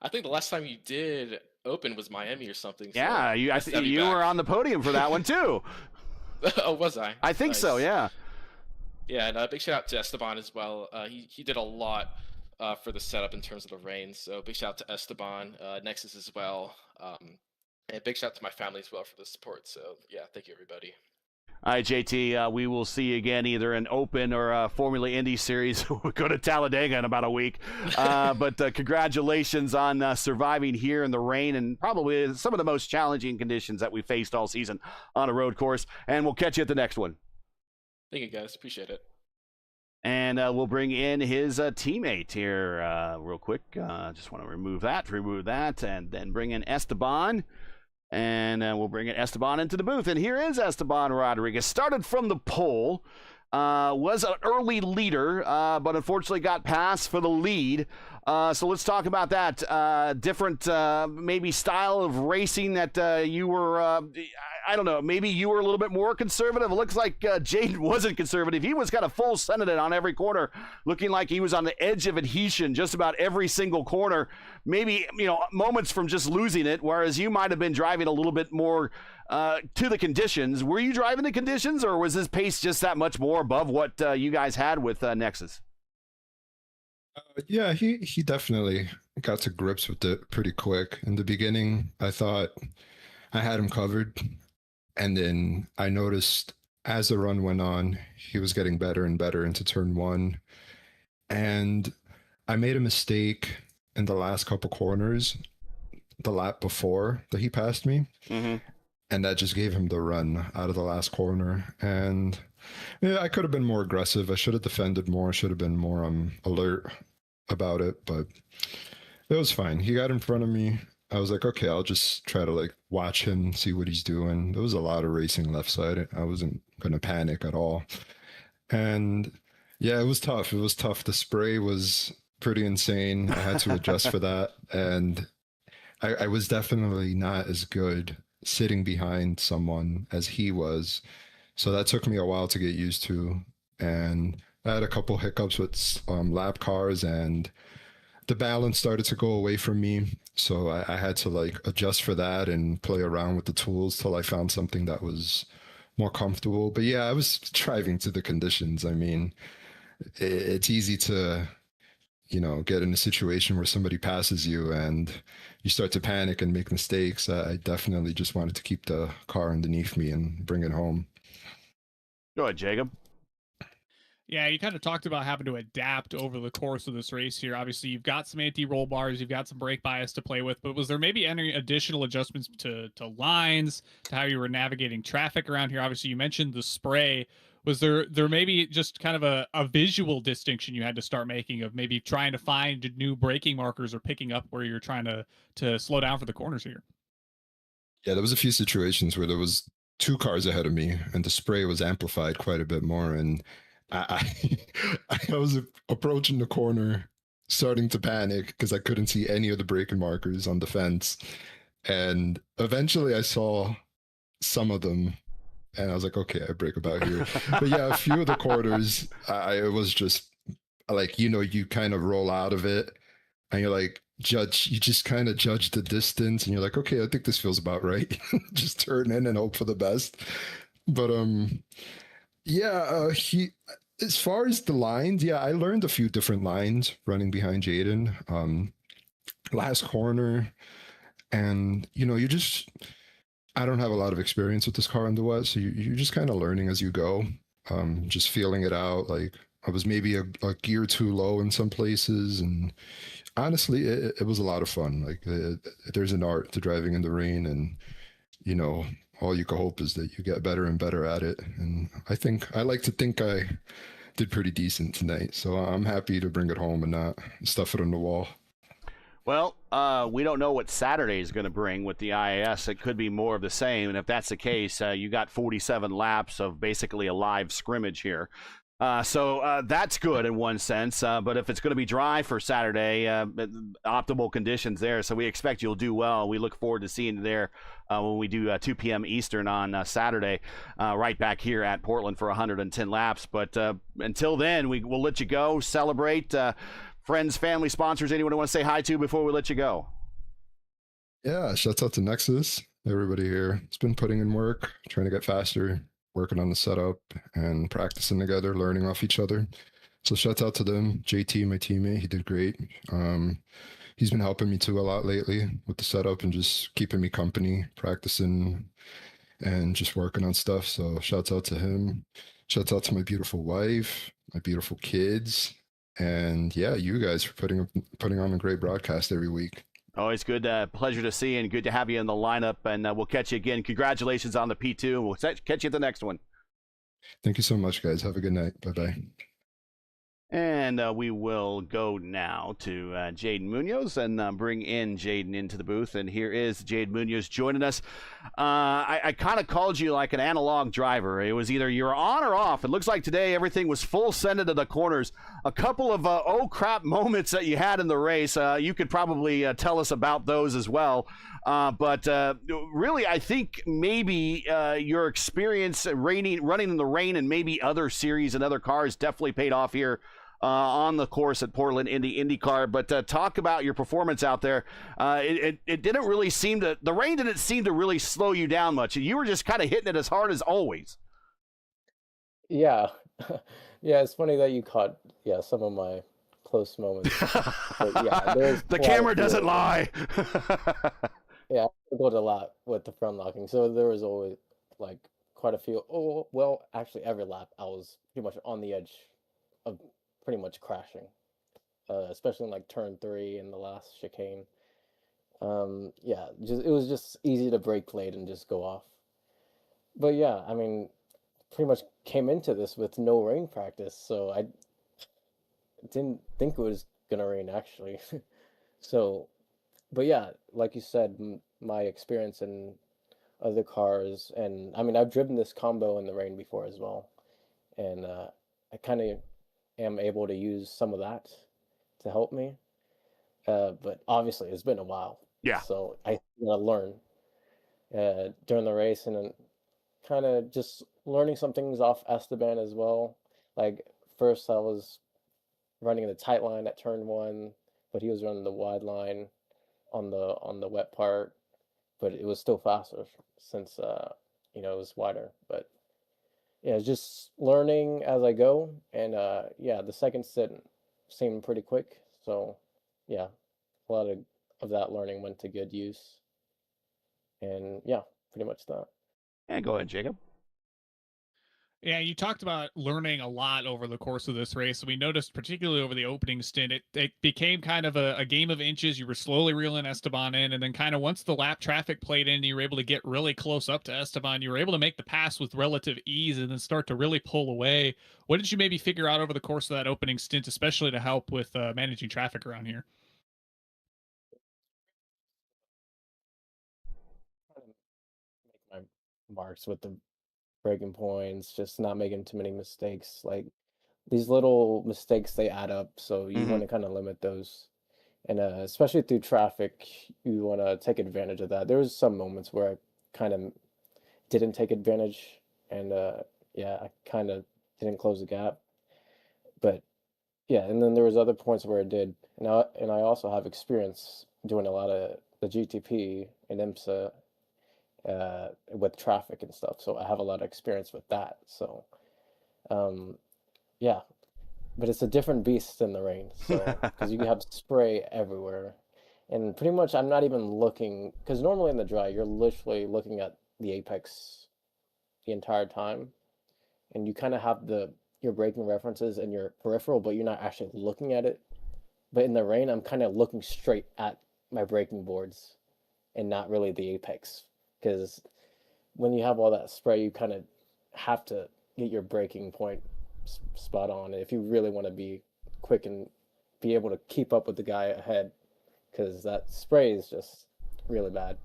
I think the last time you did Open was Miami or something. So Yeah, you were on the podium for that one too. Oh, was I? I think so. Yeah. Yeah, and big shout out to Esteban as well. He did a lot for the setup in terms of the rain. So big shout out to Esteban, Nexus as well, and big shout out to my family as well for the support. So yeah, thank you everybody. All right, JT, we will see you again either in Open or Formula Indy Series. We'll go to Talladega in about a week. But congratulations on surviving here in the rain and probably some of the most challenging conditions that we faced all season on a road course. And we'll catch you at the next one. Thank you, guys. Appreciate it. And we'll bring in his teammate here real quick. Just want to remove that, and then bring in Esteban. And we'll bring in Esteban into the booth. And here is Esteban Rodriguez. Started from the pole, was an early leader, but unfortunately got passed for the lead. So let's talk about that. Different, maybe style of racing that you were, I don't know, maybe you were a little bit more conservative. It looks like Jaden wasn't conservative. He was kind of full sending it on every corner, looking like he was on the edge of adhesion just about every single corner. Maybe, moments from just losing it, whereas you might have been driving a little bit more to the conditions. Were you driving the conditions, or was his pace just that much more above what you guys had with Nexus? Yeah, he definitely got to grips with it pretty quick. In the beginning, I thought I had him covered. And then I noticed as the run went on, he was getting better and better into turn 1. And I made a mistake in the last couple corners, the lap before that he passed me. Mm-hmm. And that just gave him the run out of the last corner. And yeah, I could have been more aggressive. I should have defended more. I should have been more alert about it. But it was fine. He got in front of me. I was like, okay, I'll just try to watch him, see what he's doing. There was a lot of racing left side. I wasn't going to panic at all. And yeah, it was tough. It was tough. The spray was pretty insane. I had to adjust for that. And I was definitely not as good sitting behind someone as he was. So that took me a while to get used to. And I had a couple hiccups with lap cars, and the balance started to go away from me. So I had to adjust for that and play around with the tools till I found something that was more comfortable. But yeah, I was driving to the conditions. I mean, it's easy to, get in a situation where somebody passes you and you start to panic and make mistakes. I definitely just wanted to keep the car underneath me and bring it home. Go ahead, Jacob. Yeah, you kind of talked about having to adapt over the course of this race here. Obviously, you've got some anti-roll bars, you've got some brake bias to play with, but was there maybe any additional adjustments to lines, to how you were navigating traffic around here? Obviously, you mentioned the spray. Was there maybe just kind of a visual distinction you had to start making of maybe trying to find new braking markers or picking up where you're trying to slow down for the corners here? Yeah, there was a few situations where there was two cars ahead of me, and the spray was amplified quite a bit more. And I was approaching the corner, starting to panic because I couldn't see any of the braking markers on the fence. And eventually, I saw some of them, and I was like, okay, I brake about here. But yeah, a few of the corners, it was just like, you kind of roll out of it, and you're like, you just kind of judge the distance, and you're like, okay, I think this feels about right. Just turn in and hope for the best. But yeah, as far as the lines, yeah, I learned a few different lines running behind Jaden. Last corner, and I don't have a lot of experience with this car on the wet, so you're just kind of learning as you go, just feeling it out. Like I was maybe a gear too low in some places, and honestly, it was a lot of fun. Like there's an art to driving in the rain, and all you can hope is that you get better and better at it. And I like to think I did pretty decent tonight, so I'm happy to bring it home and not stuff it on the wall. Well, we don't know what Saturday is going to bring with the IAS. It could be more of the same. And if that's the case, you got 47 laps of basically a live scrimmage here. So that's good in one sense. But if it's going to be dry for Saturday, optimal conditions there. So we expect you'll do well. We look forward to seeing you there when we do 2 p.m. Eastern on Saturday, right back here at Portland for 110 laps. But until then, we'll let you go, celebrate. Friends, family, sponsors, anyone who want to say hi to before we let you go? Yeah, shouts out to Nexus, everybody here. It's been putting in work, trying to get faster, working on the setup and practicing together, learning off each other. So shouts out to them. JT, my teammate, he did great. He's been helping me too a lot lately with the setup and just keeping me company, practicing and just working on stuff. So shouts out to him. Shouts out to my beautiful wife, my beautiful kids. And yeah, you guys for putting on a great broadcast every week. Always good. Pleasure to see you and good to have you in the lineup. And we'll catch you again. Congratulations on the P2. We'll catch you at the next one. Thank you so much, guys. Have a good night. Bye-bye. And we will go now to Jaden Munoz and bring in Jaden into the booth. And here is Jaden Munoz joining us. I kind of called you like an analog driver. It was either you're on or off. It looks like today everything was full send into the corners. A couple of oh crap moments that you had in the race. You could probably tell us about those as well. But really, I think maybe your experience running in the rain and maybe other series and other cars definitely paid off here on the course at Portland IndyCar. But talk about your performance out there. It didn't really seem to, the rain didn't seem to really slow you down much. You were just kind of hitting it as hard as always. Yeah. Yeah, it's funny that you caught some of my close moments. But yeah, there's the camera doesn't lie. Yeah, I struggled a lot with the front locking. So there was always like quite a few. Oh, well, actually every lap I was pretty much on the edge of pretty much crashing, especially in like turn 3 in the last chicane. Yeah, it was just easy to brake late and just go off. But yeah, I mean, pretty much came into this with no rain practice, so I didn't think it was gonna rain actually. So, but yeah, like you said, my experience in other cars, and I mean, I've driven this combo in the rain before as well, and I kind of am able to use some of that to help me. But obviously, it's been a while. Yeah. So I gotta learn during the race, and then kind of just learning some things off Esteban as well. Like first, I was running the tight line at turn 1, but he was running the wide line on the wet part, but it was still faster since it was wider. But yeah, just learning as I go, and yeah, the second sit seemed pretty quick. So yeah, a lot of that learning went to good use, and yeah, pretty much that. And go ahead, Jacob. Yeah, you talked about learning a lot over the course of this race. We noticed, particularly over the opening stint, it became kind of a game of inches. You were slowly reeling Esteban in, and then kind of once the lap traffic played in, you were able to get really close up to Esteban. You were able to make the pass with relative ease and then start to really pull away. What did you maybe figure out over the course of that opening stint, especially to help with managing traffic around here? Trying to make my marks with the breaking points, just not making too many mistakes. Like these little mistakes, they add up, so you Hmm. want to kind of limit those. And especially through traffic, you want to take advantage of that. There was some moments where I kind of didn't take advantage, and yeah, I kind of didn't close the gap. But yeah, and then there was other points where I did, and I also have experience doing a lot of the GTP and IMSA with traffic and stuff. So I have a lot of experience with that. So um, yeah, but it's a different beast in the rain. So because you have spray everywhere, and pretty much I'm not even looking because normally in the dry you're literally looking at the apex the entire time, and you kind of have your braking references in your peripheral, but you're not actually looking at it. But in the rain, I'm kind of looking straight at my braking boards and not really the apex because when you have all that spray, you kind of have to get your braking point spot on if you really want to be quick and be able to keep up with the guy ahead because that spray is just really bad.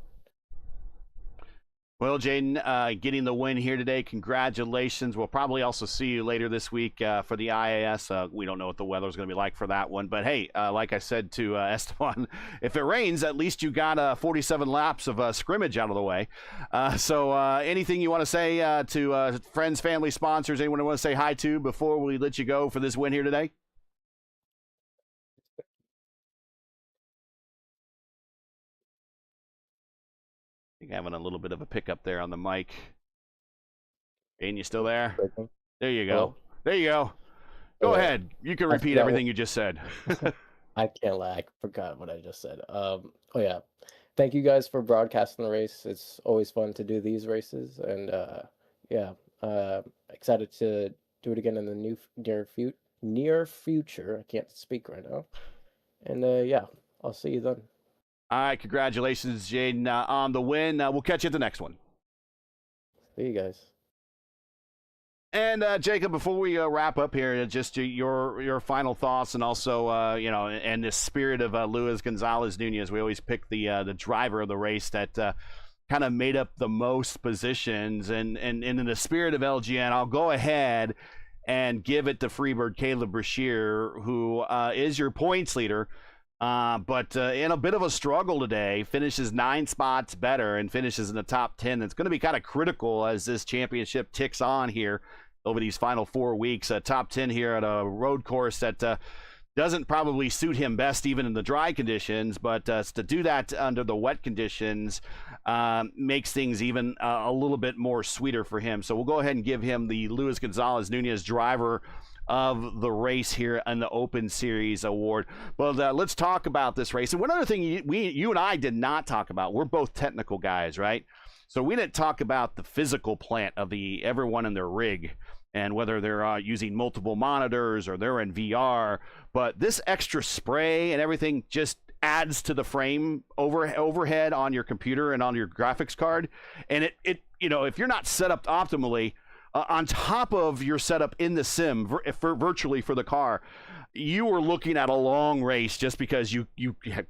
Well, Jaden, getting the win here today, congratulations. We'll probably also see you later this week for the IAS. We don't know what the weather's going to be like for that one. But, hey, like I said to Esteban, if it rains, at least you got 47 laps of scrimmage out of the way. So anything you want to say to friends, family, sponsors, anyone you want to say hi to before we let you go for this win here today? I think having a little bit of a pickup there on the mic. Jane, you still there? Braking. There you go. Hello? There you go. Go Uh, ahead. You can I repeat forgot everything you just said. I can't lie. I forgot what I just said. Oh yeah. Thank you guys for broadcasting the race. It's always fun to do these races, and yeah, excited to do it again in the near future. I can't speak right now, and yeah, I'll see you then. All right. Congratulations, Jaden, on the win. We'll catch you at the next one. See you guys. And Jacob, before we wrap up here, just your final thoughts, and also in the spirit of Luis Gonzalez Nunez, we always pick the driver of the race that kind of made up the most positions, and in the spirit of LGN, I'll go ahead and give it to Freebird Caleb Brashear, who is your points leader. But in a bit of a struggle today, finishes 9 spots better and finishes in the top 10. It's going to be kind of critical as this championship ticks on here over these final 4 weeks. Top 10 here at a road course that doesn't probably suit him best even in the dry conditions, but to do that under the wet conditions makes things even a little bit more sweeter for him. So we'll go ahead and give him the Luis Gonzalez Nunez driver of the race here in the Open Series award. Well, let's talk about this race. And one other thing you and I did not talk about, we're both technical guys, right? So we didn't talk about the physical plant of everyone in their rig and whether they're using multiple monitors or they're in VR. But this extra spray and everything just adds to the frame overhead on your computer and on your graphics card. And it if you're not set up optimally, on top of your setup in the sim virtually for the car, you were looking at a long race just because you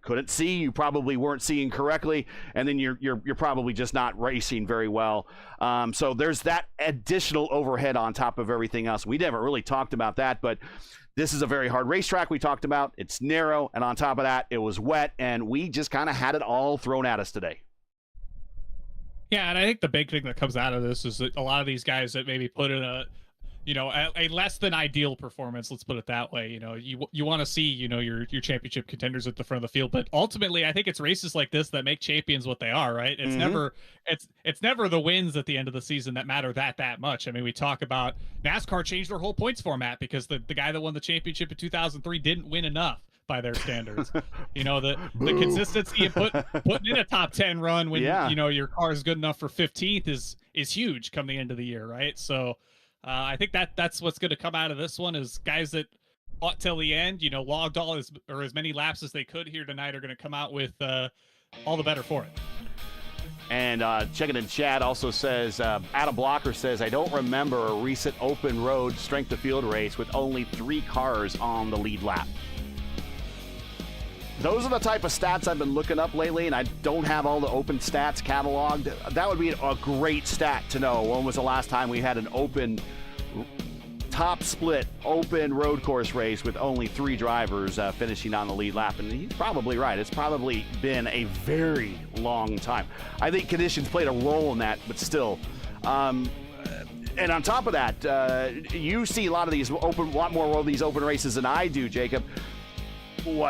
couldn't see, you probably weren't seeing correctly, and then you're probably just not racing very well. So there's that additional overhead on top of everything else. We never really talked about that, but this is a very hard racetrack we talked about. It's narrow, and on top of that, it was wet, and we just kind of had it all thrown at us today. Yeah, and I think the big thing that comes out of this is that a lot of these guys that maybe put in a less than ideal performance, let's put it that way. You want to see, your championship contenders at the front of the field, but ultimately I think it's races like this that make champions what they are, right? It's never the wins at the end of the season that matter that much. I mean, we talk about NASCAR changed their whole points format because the guy that won the championship in 2003 didn't win enough by their standards. The consistency of putting in a top 10 run when your car is good enough for 15th is huge come the end of the year, right? So I think that's what's going to come out of this one is guys that fought till the end, logged as many laps as they could here tonight are going to come out with all the better for it. And checking in chat also says, Adam Blocker says, I don't remember a recent open road strength of field race with only 3 cars on the lead lap. Those are the type of stats I've been looking up lately, and I don't have all the open stats cataloged. That would be a great stat to know. When was the last time we had an open, top split, open road course race with only 3 drivers finishing on the lead lap? And he's probably right. It's probably been a very long time. I think conditions played a role in that, but still. And on top of that, you see a lot more of these open races than I do, Jacob.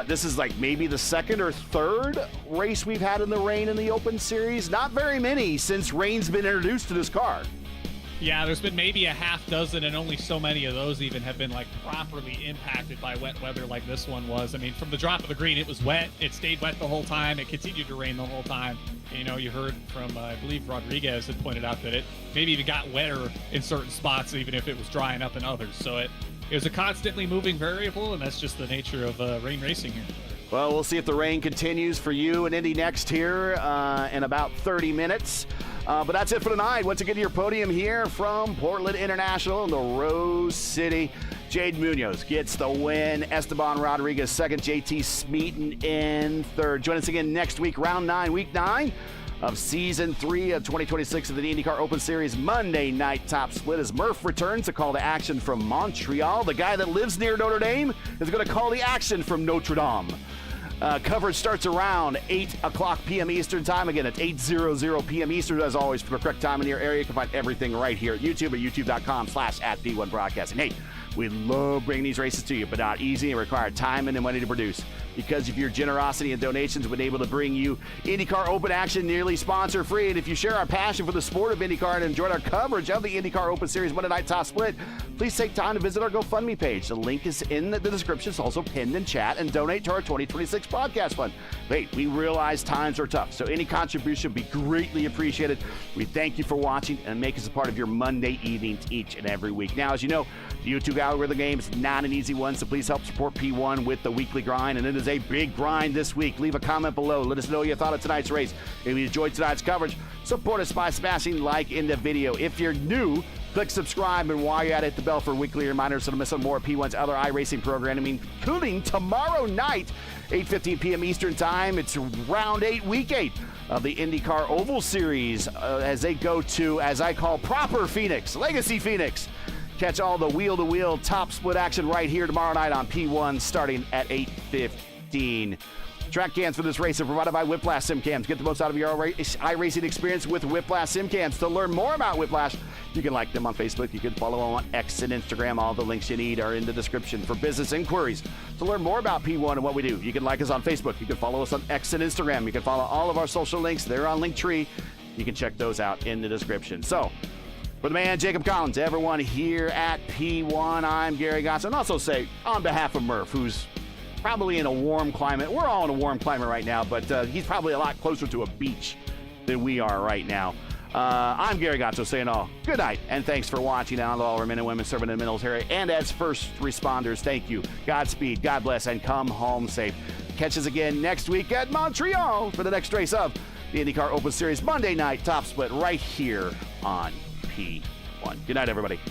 This is like maybe the 2nd or 3rd race we've had in the rain in the Open Series? Not very many since rain's been introduced to this car. Yeah, there's been maybe a half dozen, and only so many of those even have been properly impacted by wet weather like this one was. I mean, from the drop of the green, it was wet. It stayed wet the whole time. It continued to rain the whole time. You heard from, I believe Rodriguez had pointed out that it maybe even got wetter in certain spots, even if it was drying up in others. So it was a constantly moving variable, and that's just the nature of rain racing here. Well, we'll see if the rain continues for you and Indy Next here in about 30 minutes. But that's it for tonight. Once again, to your podium here from Portland International in the Rose City. Jade Munoz gets the win. Esteban Rodriguez second. JT Smeaton in third. Join us again next week, round 9, week 9 of season 3 of 2026 of the INDYCAR Open Series Monday night top split as Murph returns to call to action from Montreal. The guy that lives near Notre Dame is going to call the action from Notre Dame. Coverage starts around 8 o'clock p.m. Eastern time. Again, it's 8:00 p.m. Eastern. As always, for the correct time in your area, you can find everything right here at YouTube at youtube.com/@P1 Broadcasting. Hey, we love bringing these races to you, but not easy and require time and money to produce. Because of your generosity and donations, we've been able to bring you INDYCAR Open action nearly sponsor-free. And if you share our passion for the sport of INDYCAR and enjoyed our coverage of the INDYCAR Open Series Monday Night Top Split, please take time to visit our GoFundMe page. The link is in the description. It's also pinned in chat, and donate to our 2026 broadcast fund. Hey, we realize times are tough, so any contribution would be greatly appreciated. We thank you for watching and make us a part of your Monday evenings each and every week. Now, as you know, the YouTube algorithm game is not an easy one, so please help support P1 with the weekly grind, and it is a big grind this week. Leave a comment below. Let us know what you thought of tonight's race. If you enjoyed tonight's coverage, support us by smashing like in the video. If you're new, click subscribe, and while you're at it, hit the bell for weekly reminders so to miss on more of P1's other iRacing programming, including tomorrow night, 8:15 p.m. Eastern Time. It's round 8, week 8 of the INDYCAR Oval Series as they go to, as I call, proper Phoenix, Legacy Phoenix. Catch all the wheel-to-wheel top split action right here tomorrow night on P1 starting at 8:15. Track cams for this race are provided by Whiplash Sim Cams. Get the most out of your iRacing experience with Whiplash Sim Cams. To learn more about Whiplash, you can like them on Facebook. You can follow them on X and Instagram. All the links you need are in the description. For business inquiries, to learn more about P1 and what we do, you can like us on Facebook. You can follow us on X and Instagram. You can follow all of our social links. They're on Linktree. You can check those out in the description. So, for the man, Jacob Collins, everyone here at P1, I'm Gary Gotts. And also say, on behalf of Murph, who's probably in a warm climate. We're all in a warm climate right now, but he's probably a lot closer to a beach than we are right now. I'm Gary Gotto saying all good night, and thanks for watching. And all our men and women serving in the military and as first responders, thank you. Godspeed, God bless, and come home safe. Catch us again next week at Montreal for the next race of the INDYCAR Open Series Monday night top split right here on P1. Good night, everybody.